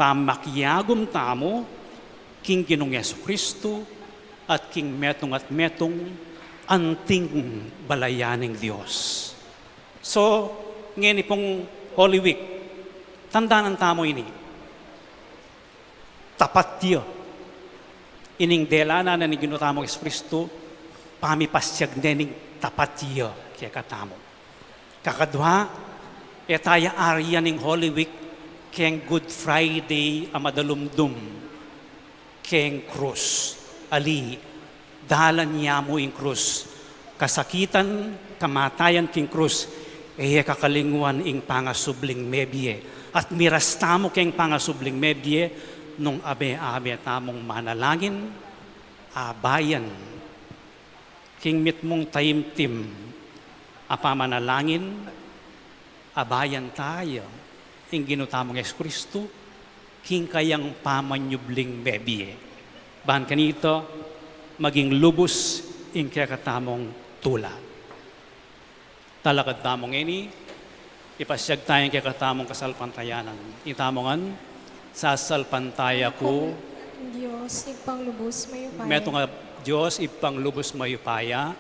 pamakyagom tamo, king Ginoong Yesu Kristo, at king metong at metong anting balayaning Diyos. So, ngayon pong Holy Week, tandaan tamo ini. Tapat diyo. Ining delana na ni ginutamong Yesu Kristo, pamipasyag nening tapat diyo kaya katamo. Kakadwa, etaya arya ning Holy Week, keng Good Friday amadalumdum, keng krus. Ali, dalan niya mo ing krus. Kasakitan, kamatayan king krus, kakalingwan ing pangasubling mebye. At mirastamo keng pangasubling mebye, nung abe-abe tamong manalangin, abayan. King mitmong taimtim, apamanalangin, abayan tayo. Ing ginutamong Yesu Kristo, king kayang pamanyubling mebye. Bahan kanito, maging lubos ing kakatamong tula. Talakad tamong ini, ipasyag tayong kakatamong kasalpantayanan. Itamongan, sasalpantaya ko, Diyos, ipang-lubos mayo paya. meto nga Diyos, ipang lubos mayupaya,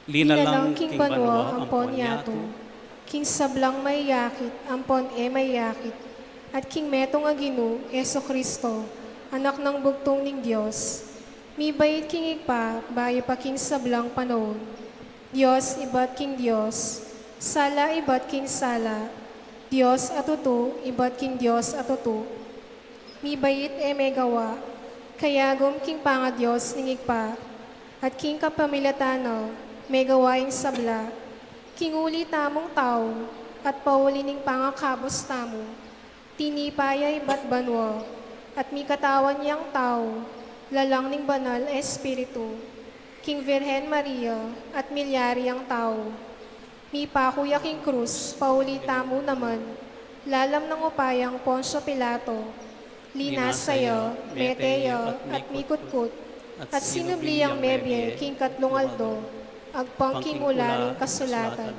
Linalang linalang king banwa, ampon yato. King sablang may yakit, ampon may yakit. At king metong agino, Yeso Kristo, anak ng bugtong ning Diyos. Mi bayit king igpa, bayo pa king sablang panahon. Diyos, ibat king Diyos. Sala, ibat king sala. Diyos atuto, ibat king Diyos atuto. Mi bayit may gawa. Kayagom king panga Diyos ning igpa. At king kapamilatanaw, may gawaing sabla. King uli tamong tao, at pauli ning pangakabos tamo. Tinipaya ibat banwa. At mi katawan niyang tao, lalang ning banal espiritu. King Virhen Maria, at milyari ang tao. Mi pakuya King Cruz, paulita mo naman, lalam ng upayang Poncio Pilato, linas sayo, meteyo, at mikutkut, at sinubliyang mebye, King Katlungaldo, agpang King ularing kasulatan,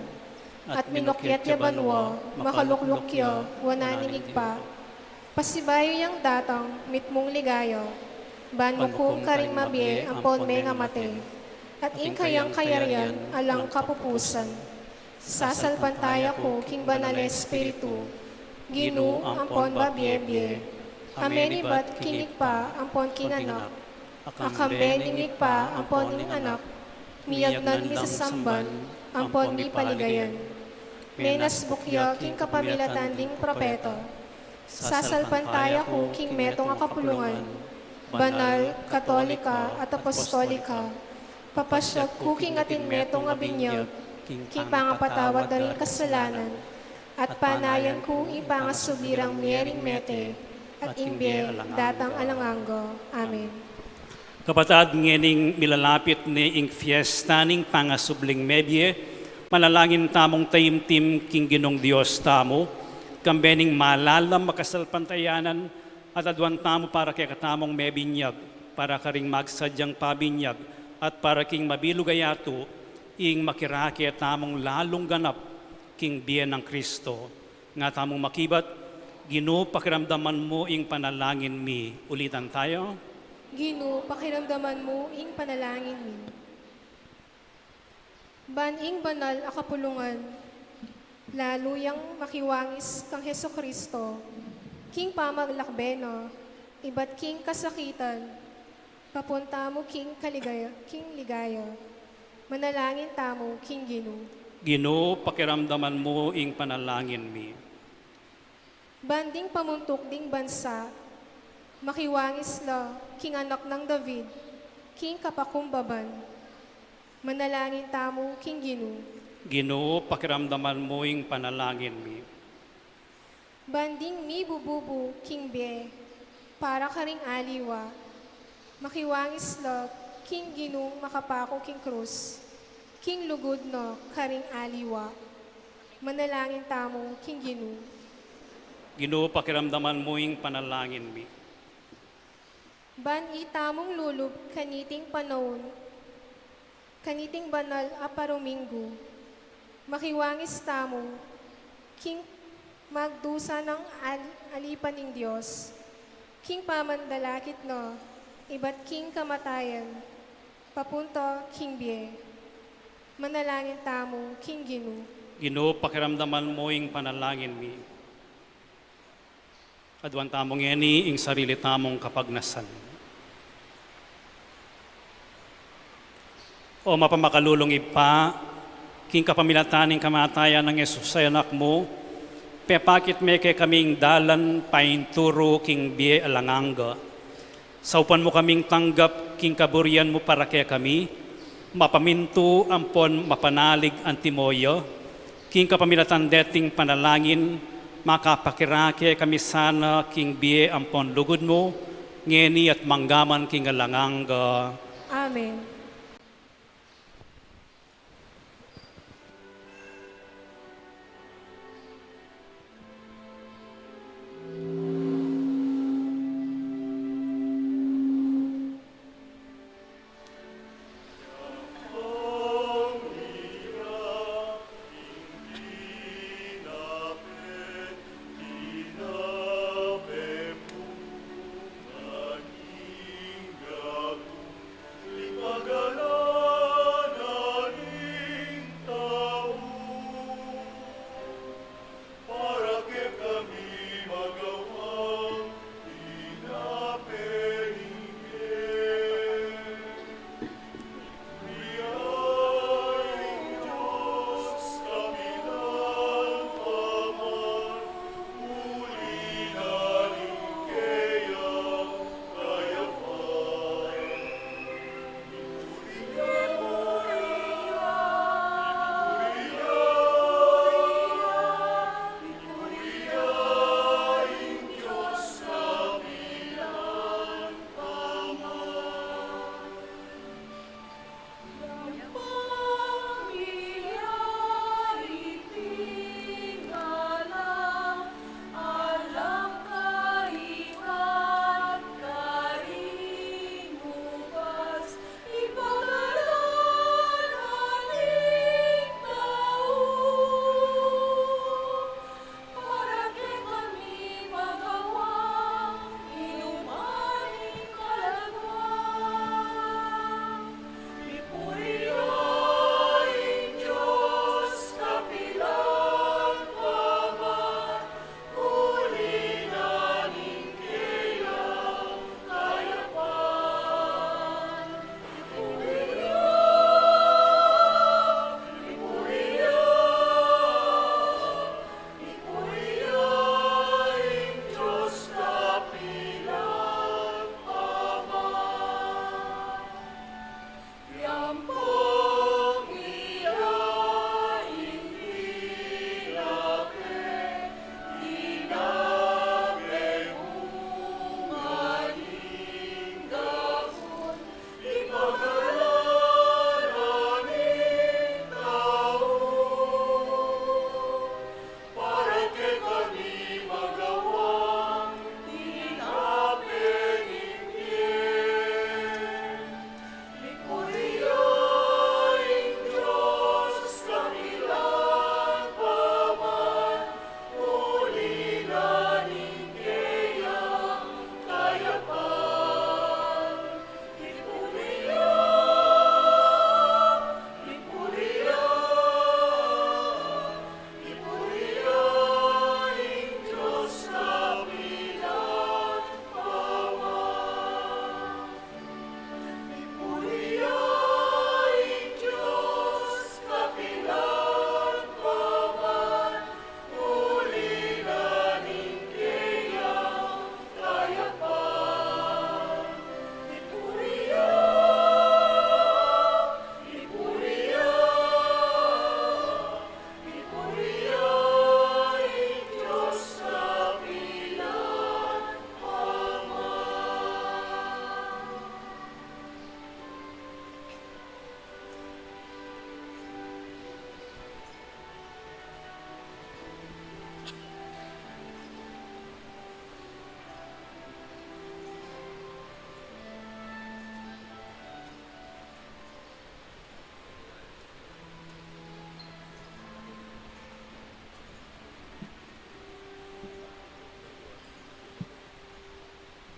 at minukyat ya banwa, makaluklukyo, wananing igpa, pasibayo yang datang, mitmong ligayo, banmukum karing mabye, ampon may nga mate, at ing kayang kayaryan, alang kapupusan. Sasalpantaya ko, King Banal Espiritu, Ginu, ampon babyebye, amenibat kinig pa, ampon king anak, akambe ningig pa, ampon ning anak, miyagnan mi sasamban, ampon mi paligayan. Menas bukya, King kapamilatan ding propeto, sasalpantaya ko, King metong akapulungan, banal, katolika, at apostolika, papasyag ko, King atin metong abinyag, King pangapatawad na rin kasalanan, at panayan ko ipangasubirang miyering mete, at imbye datang alanganggo. Amen. Kapatid, ngening milalapit ni ing fiesta ning pangasubling mebye, manalangin tamong taimtim king Ginong Dios tamo, kambening malalam makasalpantayanan, at adwan tamo para kay katamong mebinyag, para karing magsadyang pabinyag, at para king mabilugayato, ing makiraki at tamong lalong ganap, king biyen ng Kristo. Nga tamong makibat, Ginoo, pakiramdaman mo ing panalangin mi. Ulitan tayo. Ginu, pakiramdaman mo ing panalangin mi. Baning banal akapulungan, lalo yang makiwangis kang Heso Kristo, King pamaglakbeno, iba't King kasakitan, papunta mo King kaligaya, King ligaya, manalangin tamo King Ginu. Ginoo, pakiramdaman mo ing panalangin mi. Banding pamuntok ding bansa, makiwangis la, King anak ng David, King kapakumbaban, manalangin tamo King Ginu. Ginoo, pakiramdaman mo ing panalangin mi. Banding mi bububu King Be, para karing aliwa, makiwangis la, King Ginung makapako King Cruz, King lugod no karing aliwa, manalangin tamo King Ginu. Ginoo, pakiramdaman mo ing panalangin mi. Ban itamong lulub kaniting panahon, kaniting banal aparumingo, makiwangis tamo, King magdusa ng alipan ng Diyos, King pamandalakit no, iba't King kamatayan, papunto King Bie, manalangin tamo King Ginu. Ginoo, pakiramdaman mo ing panalangin mi. Adwan tamong eni ing sarili tamong kapagnasan. O mapamakalulong ipa, King kapamilataning kamatayan ng Yesus sa anak mo, pepakit me kay kaming dalan painturo King Bie alanganga. Saupan mo kaming tanggap King kaburian mo para kay kami, mapaminto ampon mapanalig antimoyo, King kapamilatan deting panalangin, makapakirake kami sana King Bie ampon lugod mo, ngeni at manggaman King alanganga. Amen. Lipaga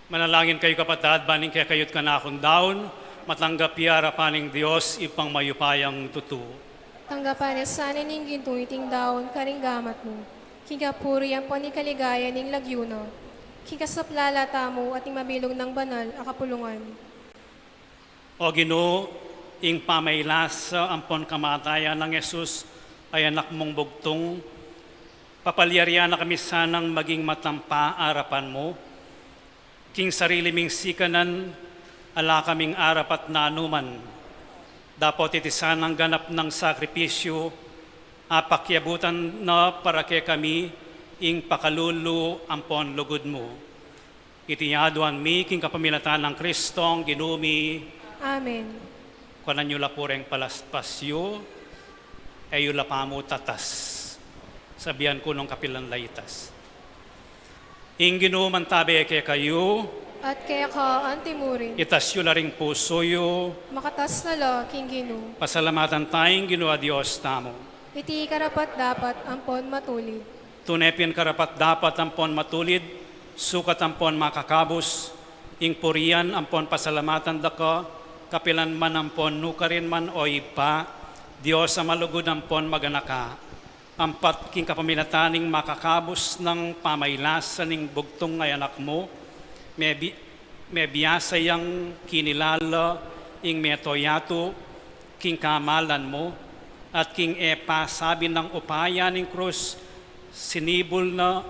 Manalangin kayo kapatid, baning kaya kayot ka na akong daon, matanggap yara paning Diyos ipang mayupayang tutuo. Tanggapan niya sana ning gintuiting daon karing gamat mo. Kingapuri ang panikaligaya ning lagyuno. Kikasaplala tamo at ing mabilog ng banal akapulungan. O Ginoo, ing pamaylasa ang kamatayan ng Yesus ay anak mong bugtong, papalyarian na kami sanang maging matampa arapan mo. King sarili ming sikanan, ala kaming arapat na anuman. Dapat iti sanang ganap ng sakripisyo, apakyabutan na para kay kami, ing pakalulu ampon lugod mo. Itiyaduan mi, king kapamilatan ng Kristong, ginumi, Amen. kuanan nyo lapureng palaspasyo, ay pamo tatas. Sabihan ko nung kapilan laytas. Ingino mantabi kay kayo, At kaya ka antimurin. itasyo na ring pusoyo, Makatas na lo, King Ginu. pasalamatan tayong Ginoo Diyos tamo. Iti karapat dapat ampon matulid. Tunepian karapat dapat ampon matulid, sukat ampon makakabos, ing purian ampon pasalamatan daka, kapilan man ampon nukarin man o ipa, Diyos sa malugod ampon maganaka. Ampat king kapamilataning makakabos ng pamaylasan ning bugtong ngay anak mo, may biyasayang kinilala ing metoyato, king kamalan mo, at king epa sabi ng upaya ning krus, sinibol na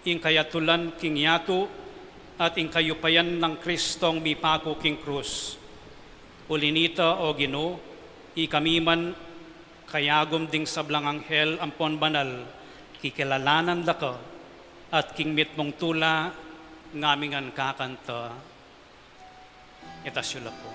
ing kayatulan king yato, at ing kayupayan ng Kristong mipako king krus. Ulinita o Ginoo, ikamiman kayagom ding sablang anghel ampon banal, kikilalanan laka, at king mitmong tula, ngamingan kakanta. Itasyo po.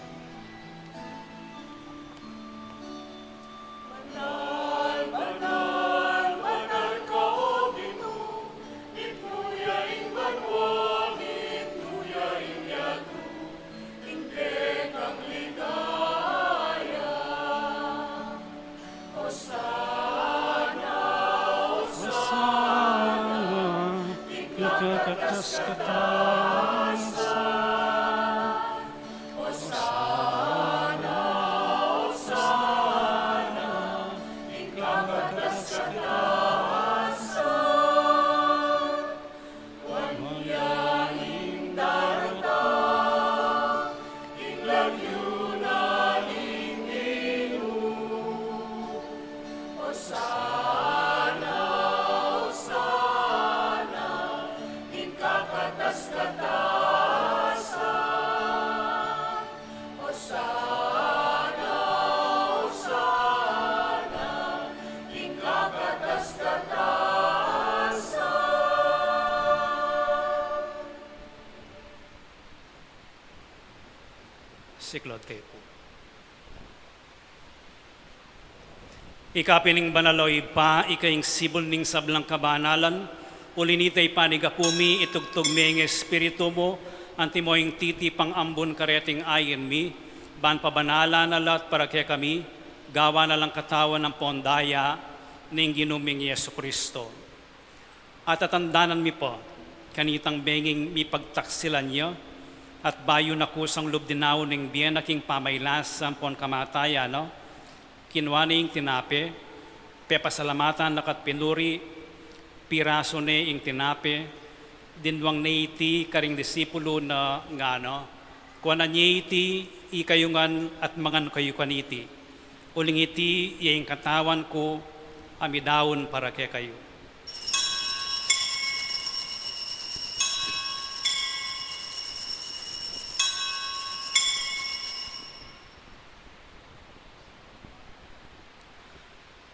Siklod kayo po. Ikapining banaloy pa, ikaing sibol ning sablang kabanalan, ulinitay panigapumi, itugtog ming espiritu mo, antimoing titi pang ambon kareting ayin mi, ban pabanala na lahat para kaya kami, gawa na lang katawan ng pondaya, ning ginuming Yesu Kristo. At atandanan mi po, kanitang benging mi pagtaksilan niyo, at bayo na kusang lubdinaw ng biyan na king pamaylas sampon kamataya, no? Kinwaning tinape, pepasalamatan nakat pinuri, piraso ne ing tinape, dinwang neiti karing disipulo na nga, no? Kuana neiti, ikayungan at mangan kayo kaniti. Uling iti, iyang katawan ko, amidawon para kay kayo.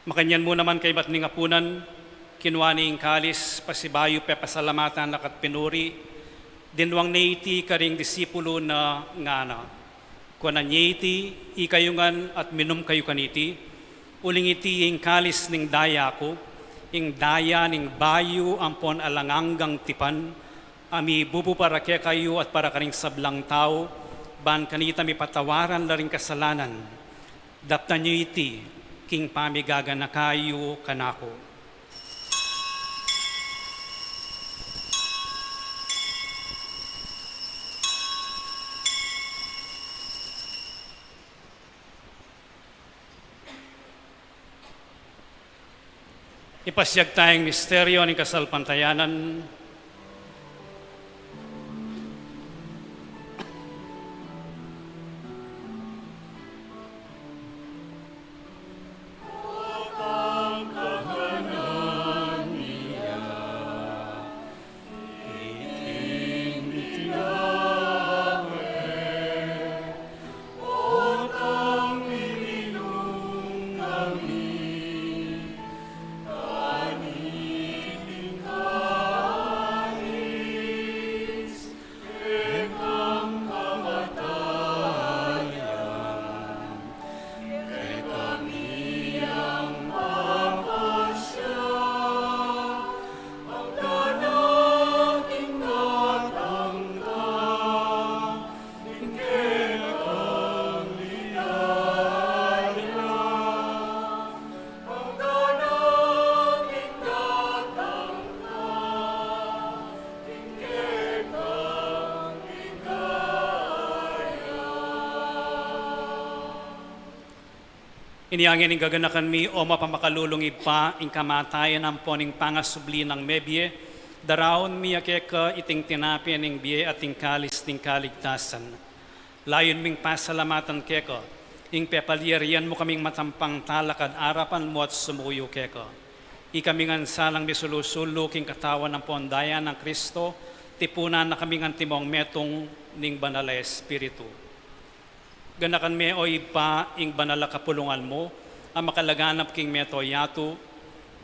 Makanyan mo naman kay batning apunan, kinwaning kalis, pasibayo pepasalamatan nakat pinuri, dinwang neiti karing disipulo na ngana. Kuana neiti, ikayungan at minum kayo kaniti, uling iti ing kalis ning daya ko, ing daya ning bayo ampon alanganggang tipan, ami bubu para kaya kayo at para karing sablang tao, ban kanita mi patawaran laring kasalanan, dapta nyo iti, king pamigaga na kayo kanako. Ipasyag tayong misteryo ng kasalpantayanan. Iniangin ng gaganakan mi o mapamakalulungib pa ing kamatayan ang poning pangasubli ng mebye, daraon mi akeka iting tinapin ng biye at ing kalis ng kaligtasan. Layon ming pasalamatan keko, ing pepalierian mo kaming matampang talakad arapan mo at sumuyo keko. Ikaming ansalang misulusulo king katawan ng pondayan ng Kristo, tipunan na kaming antimong metong ning banal na Espiritu. Ganakan me o ipa ing banala kapulungan mo, ang makalaganap king meto yato,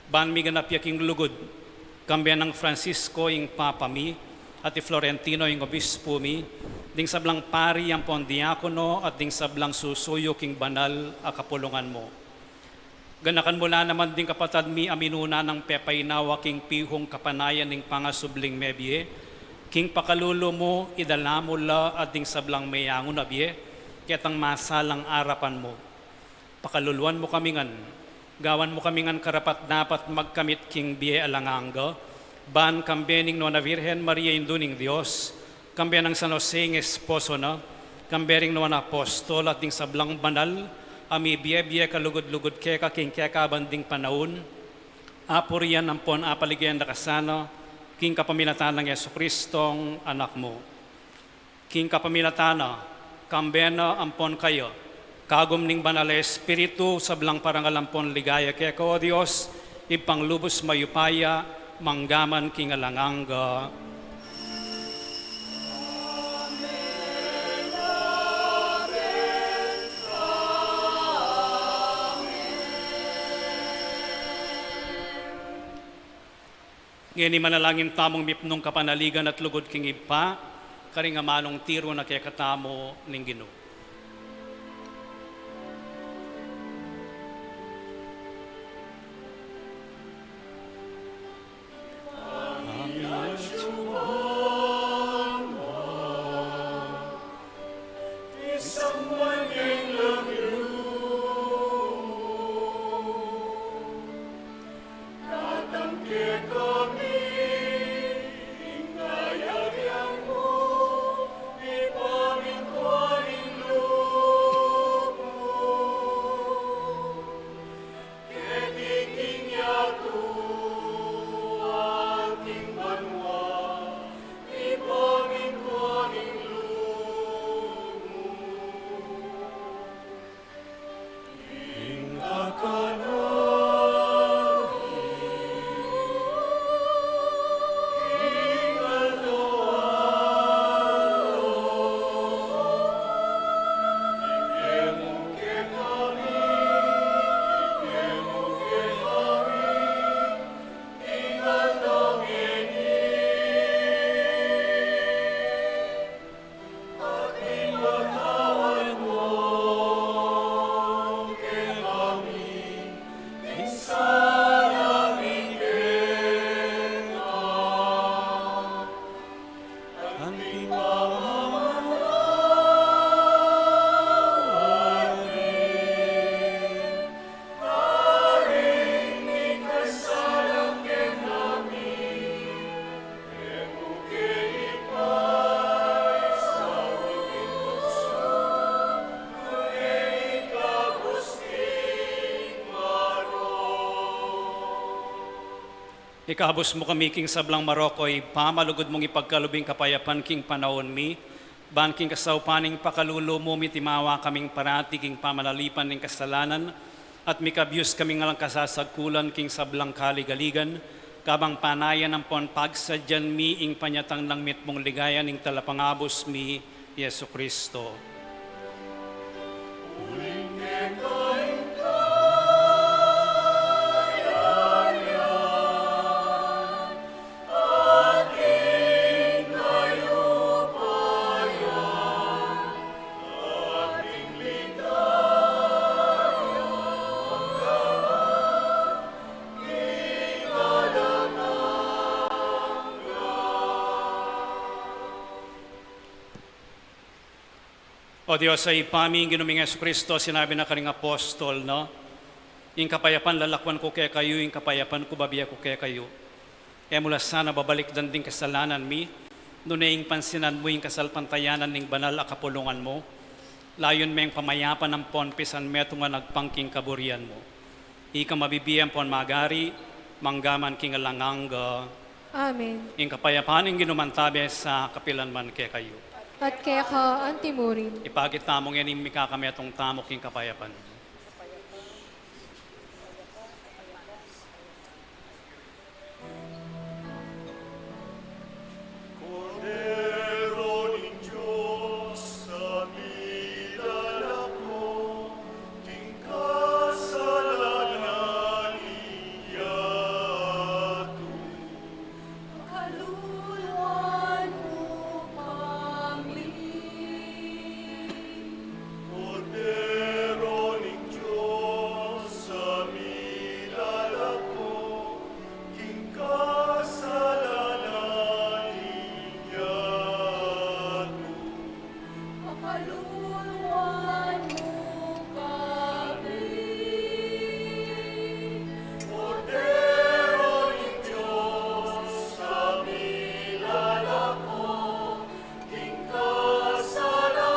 ban mi ganap ya king lugod, kambyan ng Francisco ing papa mi, at Florentino ing obispo mi, ding sablang pari ang pondiakono at ding sablang susuyo king banal a kapulungan mo. Ganakan mula naman ding kapatad mi aminuna ng pepaynawa king pihong kapanayan ning pangasubling mebye, king pakalulo mo idalamula at ding sablang mayangon abye, ketang masalang arapan mo. Pakaluluan mo kamingan, gawan mo kamingan karapat dapat magkamit king biye alanganga, ban kambening no na Virgen Maria induning Dios, kambe ng San Jose ng esposo na, kambering no na apostol at ding sablang banal, ami biye-biye kalugod-lugod keka king keka banding panahon, apurian ang pon apaligyan na kasana, king kapaminatan ng Yesu Kristong anak mo. King kapaminatana, kambena ampon kayo, kagom ning banal na Espiritu, sablang parangalampon ligaya kaya ko, O Diyos, ipanglubos mayupaya, manggaman king alanganga. Ngayon manalangin tamong mipnong kapanaligan at lugod king ipa, karing amanong tiro na kaya katamo ning Ginoo. Ikabos mo kami king sablang Marokoy, pamalugod mong ipagkalubing kapayapan king panahon mi, ban king kasaupaning pakalulo mo mitimawa kaming parati king pamalalipan ning kasalanan, at mikabyus kaming ngalang kasasagkulan king sablang kaligaligan, kabang panayan ng pon pagsadyan mi ing panyatang ng mitmong ligayan ing talapangabos mi, Yesu Kristo. O Diyos, ay paming ginuming Yesu Kristo, sinabi na kaning apostol, no? Yung kapayapan lalakwan ko kaya kayo, yung kapayapan ko babiya ko kaya kayo. Kaya mula sana babalik dan ding kasalanan mi, nunaing pansinan mo yung kasalpantayanan ning banal a kapulungan mo, layon may pamayapan ng ponpisan meto nga nagpangking kaburian mo. Ika mabibiyan pon magari, manggaman king alanganga. Amen. Yung kapayapan yung ginumantabe sa kapilan man kaya kayo. At kaya ka antimurin. Ipagit tamong yan yung mikakametong tamok yung kapayapan. Cordero ng Diyos, sa milala ko, king kasalanan iyato. Kaluluwan mo kami. Cordero ng Diyos, sa milala ko, king kasalanan iyato. Kaluluwan mo kami. Cordero ng Diyos, sa milala ko, king kasalanan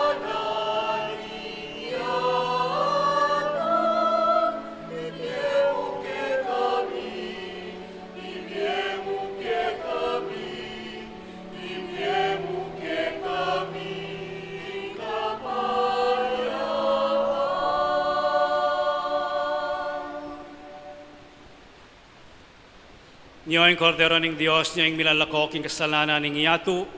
iyato. Ibiyemo ke kami, ibiyemo ke kami, ibiyemo ke kami, Niyo'y kordero ng Diyos niya yung milalako king kasalanan ng iyatu,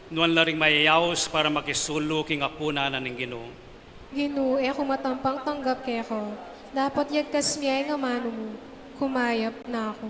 nuwan la ring mayayaos para makisulo king apunanan ng Ginoo. Ginu, ako matampang tanggap kaya ko. Dapat yagkas miyay nga mano mo. Kumayap na ako.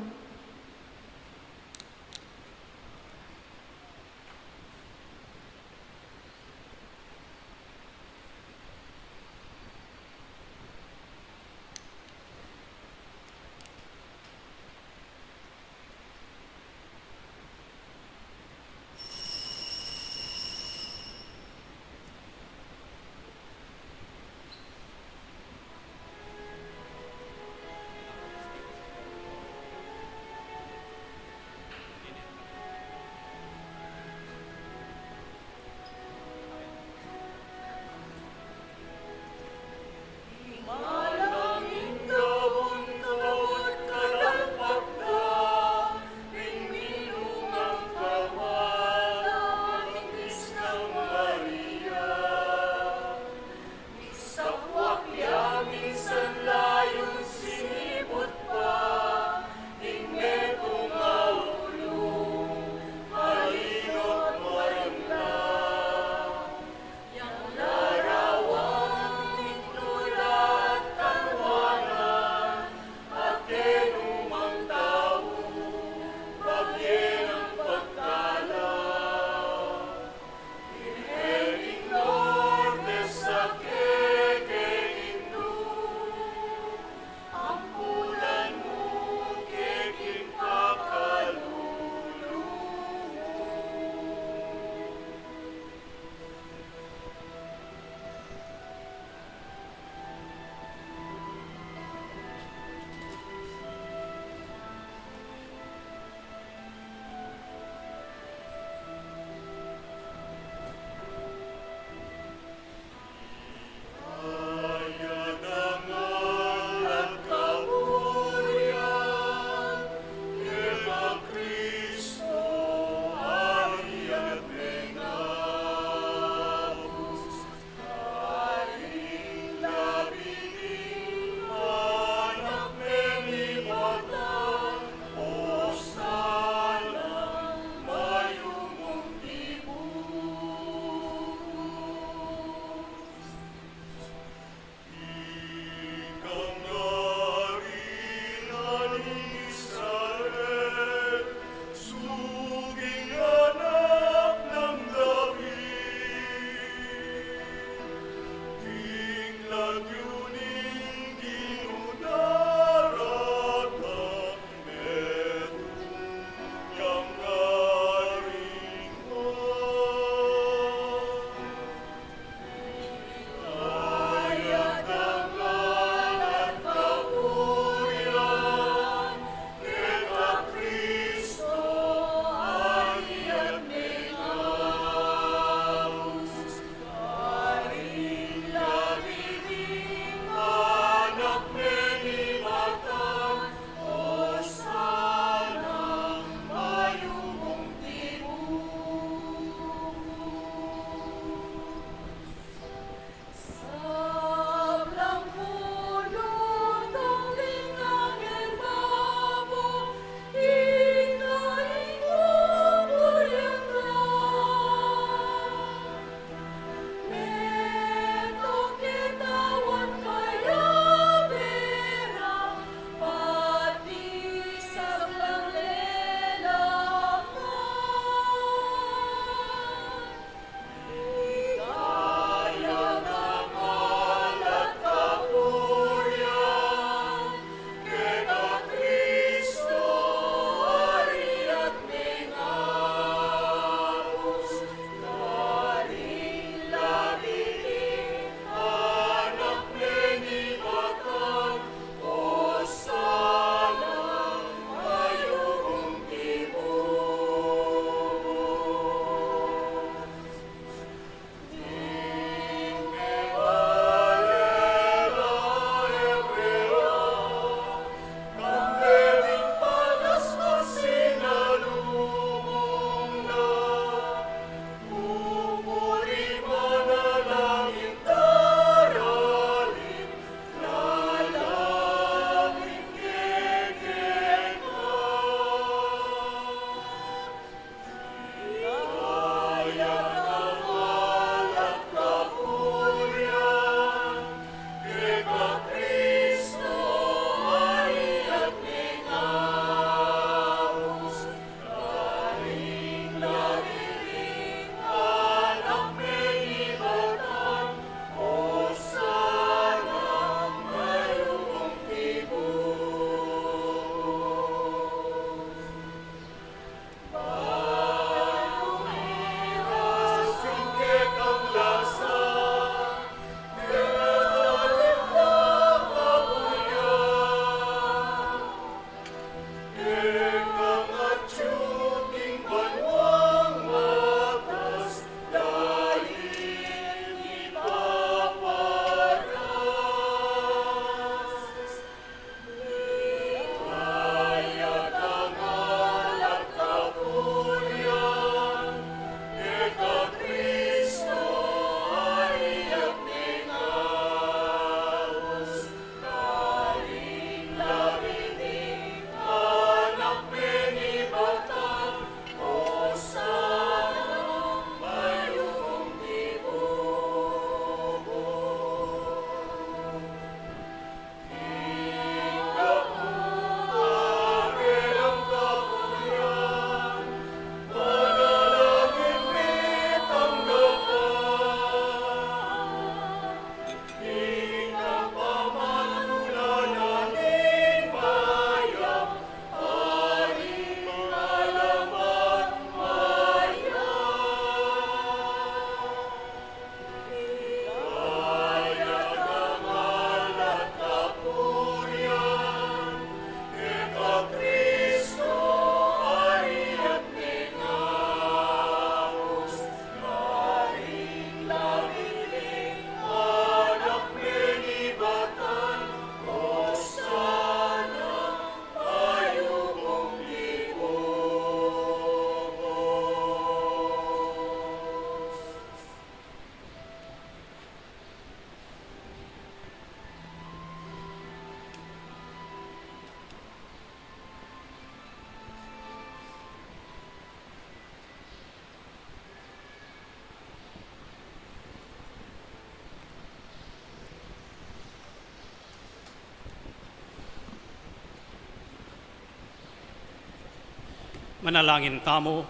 Manalangin tamo.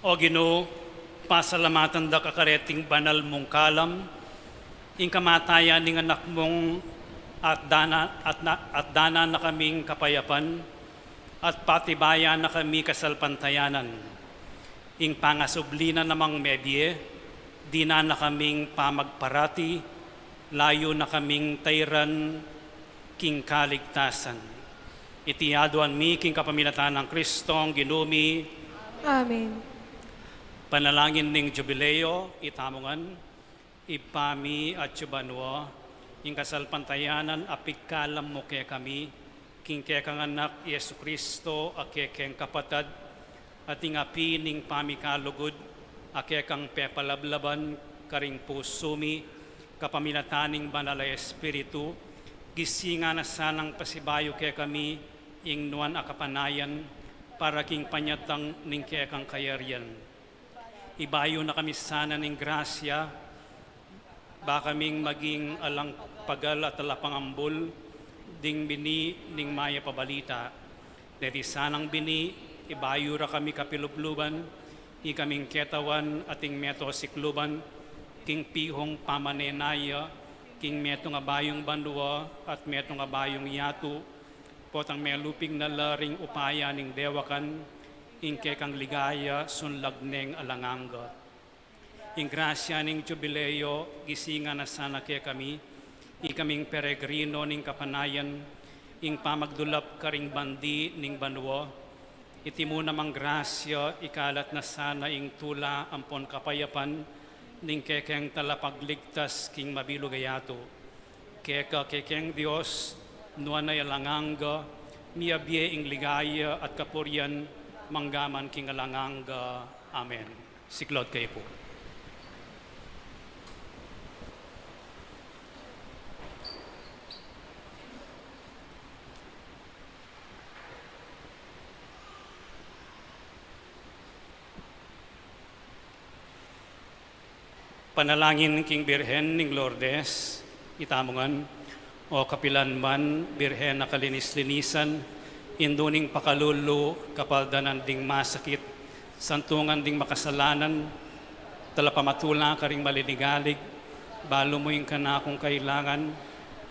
O Ginoo, pasalamatan da kakareting banal mong kalam, ing kamatayan ning anak mong at dana na kaming kapayapan, at patibayan na kami kasalpantayanan. Ing pangasublina namang medye, di na kaming pamagparati, layo na kaming tayran king kaligtasan. Itiyaduan mi king kapaminatan ng Kristong ginumi. Amen. Panalangin ning jubileo, itamongan, ipami at yubanwa, ing kasalpantayanan apikalam mo kaya kami, king kaya kang anak Yesu Kristo, ake keng kapatad, at ing api ning pamikalugod, ake kang pepalablaban, karing pusumi, kapaminataning banal na Espiritu, gisinga na sanang pasibayo kaya kami, ing nuan akapanayan, para king panyatang ning kaya kang kayarian. Ibayo na kami sana ng grasya, ba kaming maging alang pagal at alapangambol, ding bini ning maya pabalita. Deti sanang bini, ibayo ra kami kapilubluban, ikaming ketawan ating meto sikluban, king pihong pamanenaya, king meto nga bayong bandua at meto nga bayong yatu, potang meluping na laring upaya ning dewakan, ingke kang ligaya sunlagneng alanganga. Ing grasya ning jubileo, gisinga na sana kaya kami, ikaming peregrino ning kapanayan, ing pamagdulap karing bandi ning banwa, iti mo namang grasya, ikalat na sana ing tula ampon kapayapan, ning kekeng talapagligtas king mabilugayato. Keka kekeng Dios, nuanay alanganga, miabye ing ligaya at kapuryan, manggaman king alanganga. Amen. Siklod kayo po. Panalangin king Birhen ning Lourdes, itamongan, o kapilan man, Birhen na kalinis-linisan, induning pakalulu, kapaldanan ding masakit, santungan ding makasalanan, talapamatula ka ring maliligalig, balo mo yung kanakong kailangan,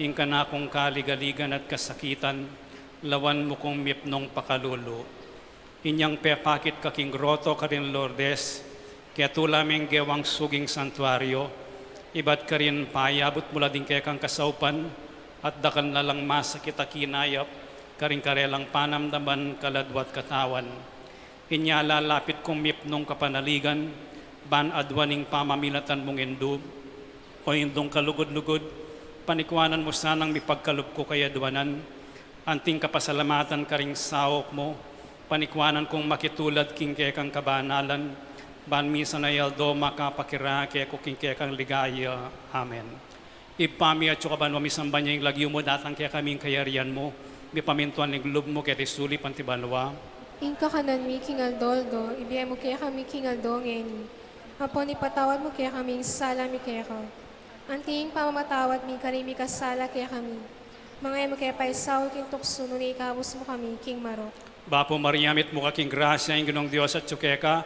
yung kanakong kaligaligan at kasakitan, lawan mo kong mipnong pakalulu. Inyang pepakit kaking groto ka rin Lourdes, kaya tulaming gewang suging santuario, iba't ka rin payabot mula din kaya kang kasaupan, at dakal na lang masakit akinayap, karing karelang panamdaman kaladwat katawan. Inyala lapit kong mipnong kapanaligan, ban adwaning pamamilatan mong indub, o indong kalugod-lugod, panikwanan mo sanang mipagkalup ko kaya duwanan, anting kapasalamatan karing sawok mo, panikwanan kong makitulad king kekang kabanalan, ban misa na yaldo makapakira kaya ko king kekang ligaya. Amen. Ipami at sukaban mo misamba niya yung lagyo mo datang kaya kaming kayarian mo, mi pamintuan ng lub mo kaya tisuli pantibanwa. Inka kanan mi kingaldoldo, ibiya mo kaya kami kingaldo ngeni. Hapon ipatawad mo kaya kaming sala mi kaya ka. Anting pamamatawad mi karimi kasala kaya kami. Mga mo kaya paisaw king tukso ni ikabos mo kami king marok. Bapo Mariamit mo kaking grasya yung ginong Diyos at tsukeka,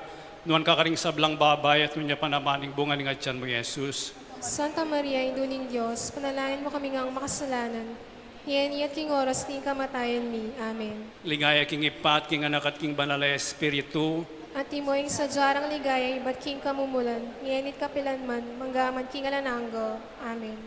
nuan ka karing sablang babay at nunya panamaning bunga ng atyan mo, Jesus. Santa Maria, Induling Diyos, panalangin mo kami ngang makasalanan. Yan at king oras ning kamatayan mi. Amen. Ligaya king ipat, king anak at king banal na Espiritu. At timoing sa jarang ligaya, iba't king kamumulan, yanit kapilan man, manggaman king alananggo. Amen.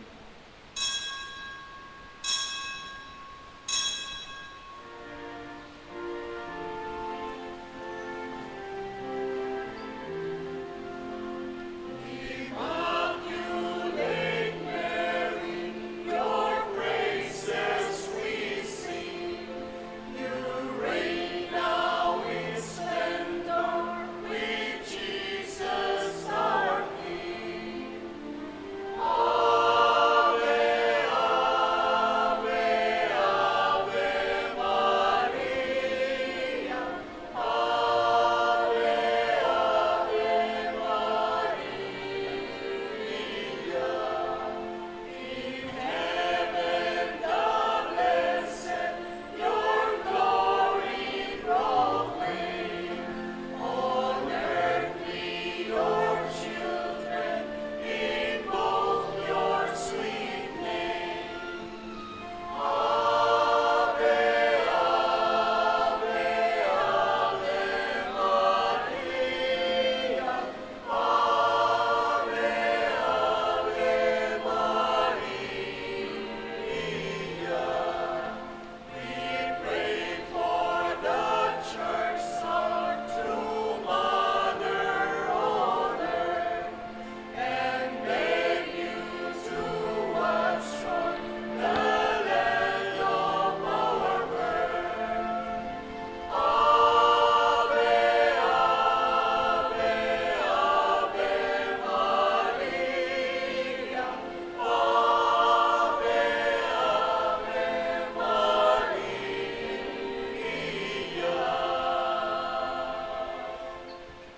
Jesus our King.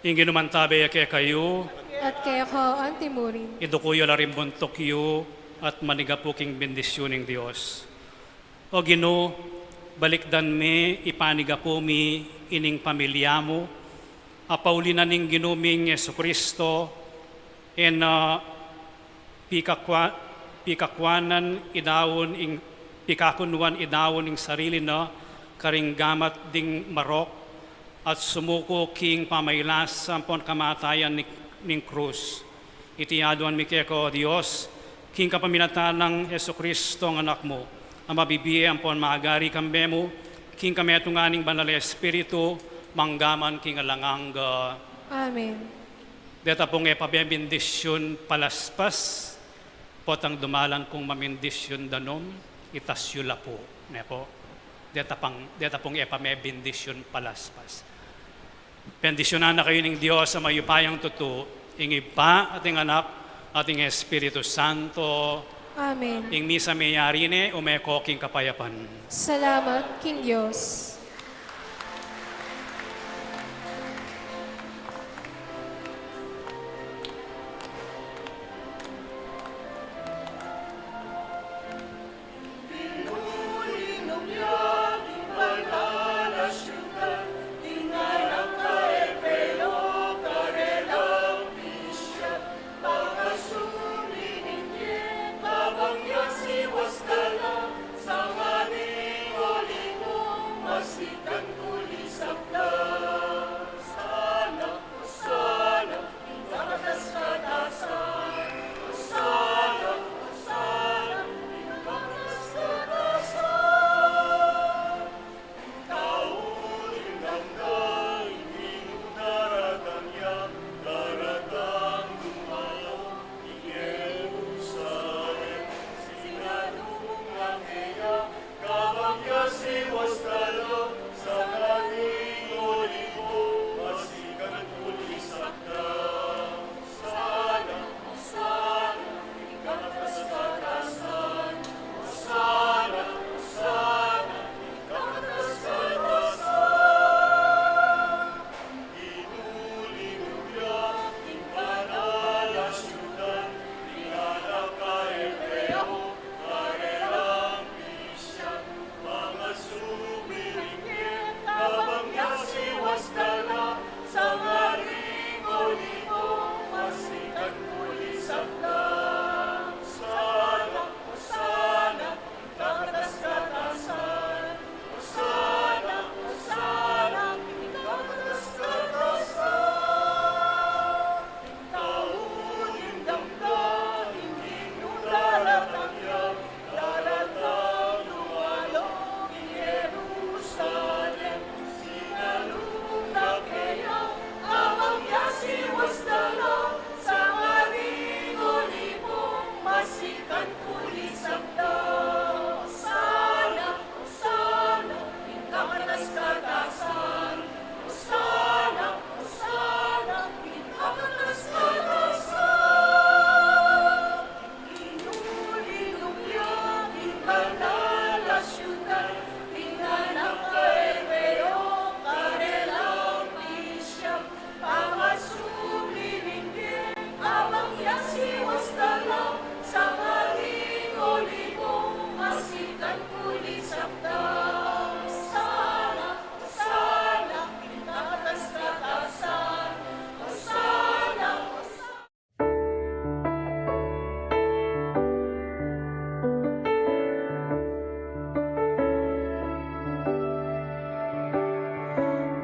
Ingin umantabe ke kayo, at kaya ko ang timurin. idukuyo la rin buntok yu, at manigapuking bendisyoning Diyos. O Ginoo, balikdan me, ipanigapo mi, ining pamilya mo, apaulinan ning ginuming Yesu Kristo, en pikakwanan idawon ing pikakunwan idawon ing sarili na karing gamat ding marok at sumuko king pamaylas sampon kamatayan ning krus. Itiyaduan mi keko Dios, king kapaminatan ng Yesu Kristo ng anak mo, ang mabibiye ampon maagari kambe mo, king kametunganing banal na Espiritu, manggaman king alanganga. Amen. Deta pong epabebindisyon palaspas, potang dumalan kong mamindisyon danom, itasyula po. Nepo. Deta pong epamebindisyon palaspas. Bendisyonan na kayo ng Diyos sa mayupayang tuto, ingi pa ating anak, ating Espiritu Santo, Amen. ing misa mayari ne, umeko king kapayapan. Salamat, King Diyos.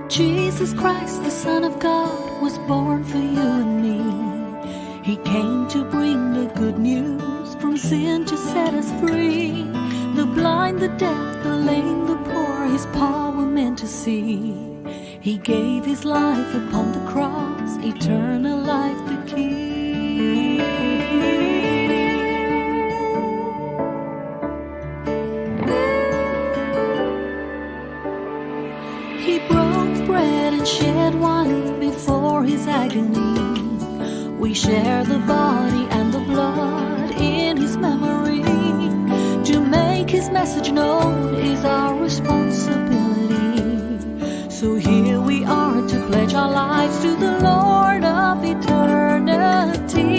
Jesus Christ, the Son of God, was born for you and me. He came to bring the good news, from sin to set us free. The blind, the deaf, the lame, the poor, His power meant to see. He gave His life upon the cross, eternal life to keep. He broke bread and shed wine before His agony. We share the body and the blood in His memory. To make His message known is our responsibility. So here we are to play pledge our lives to the Lord of eternity.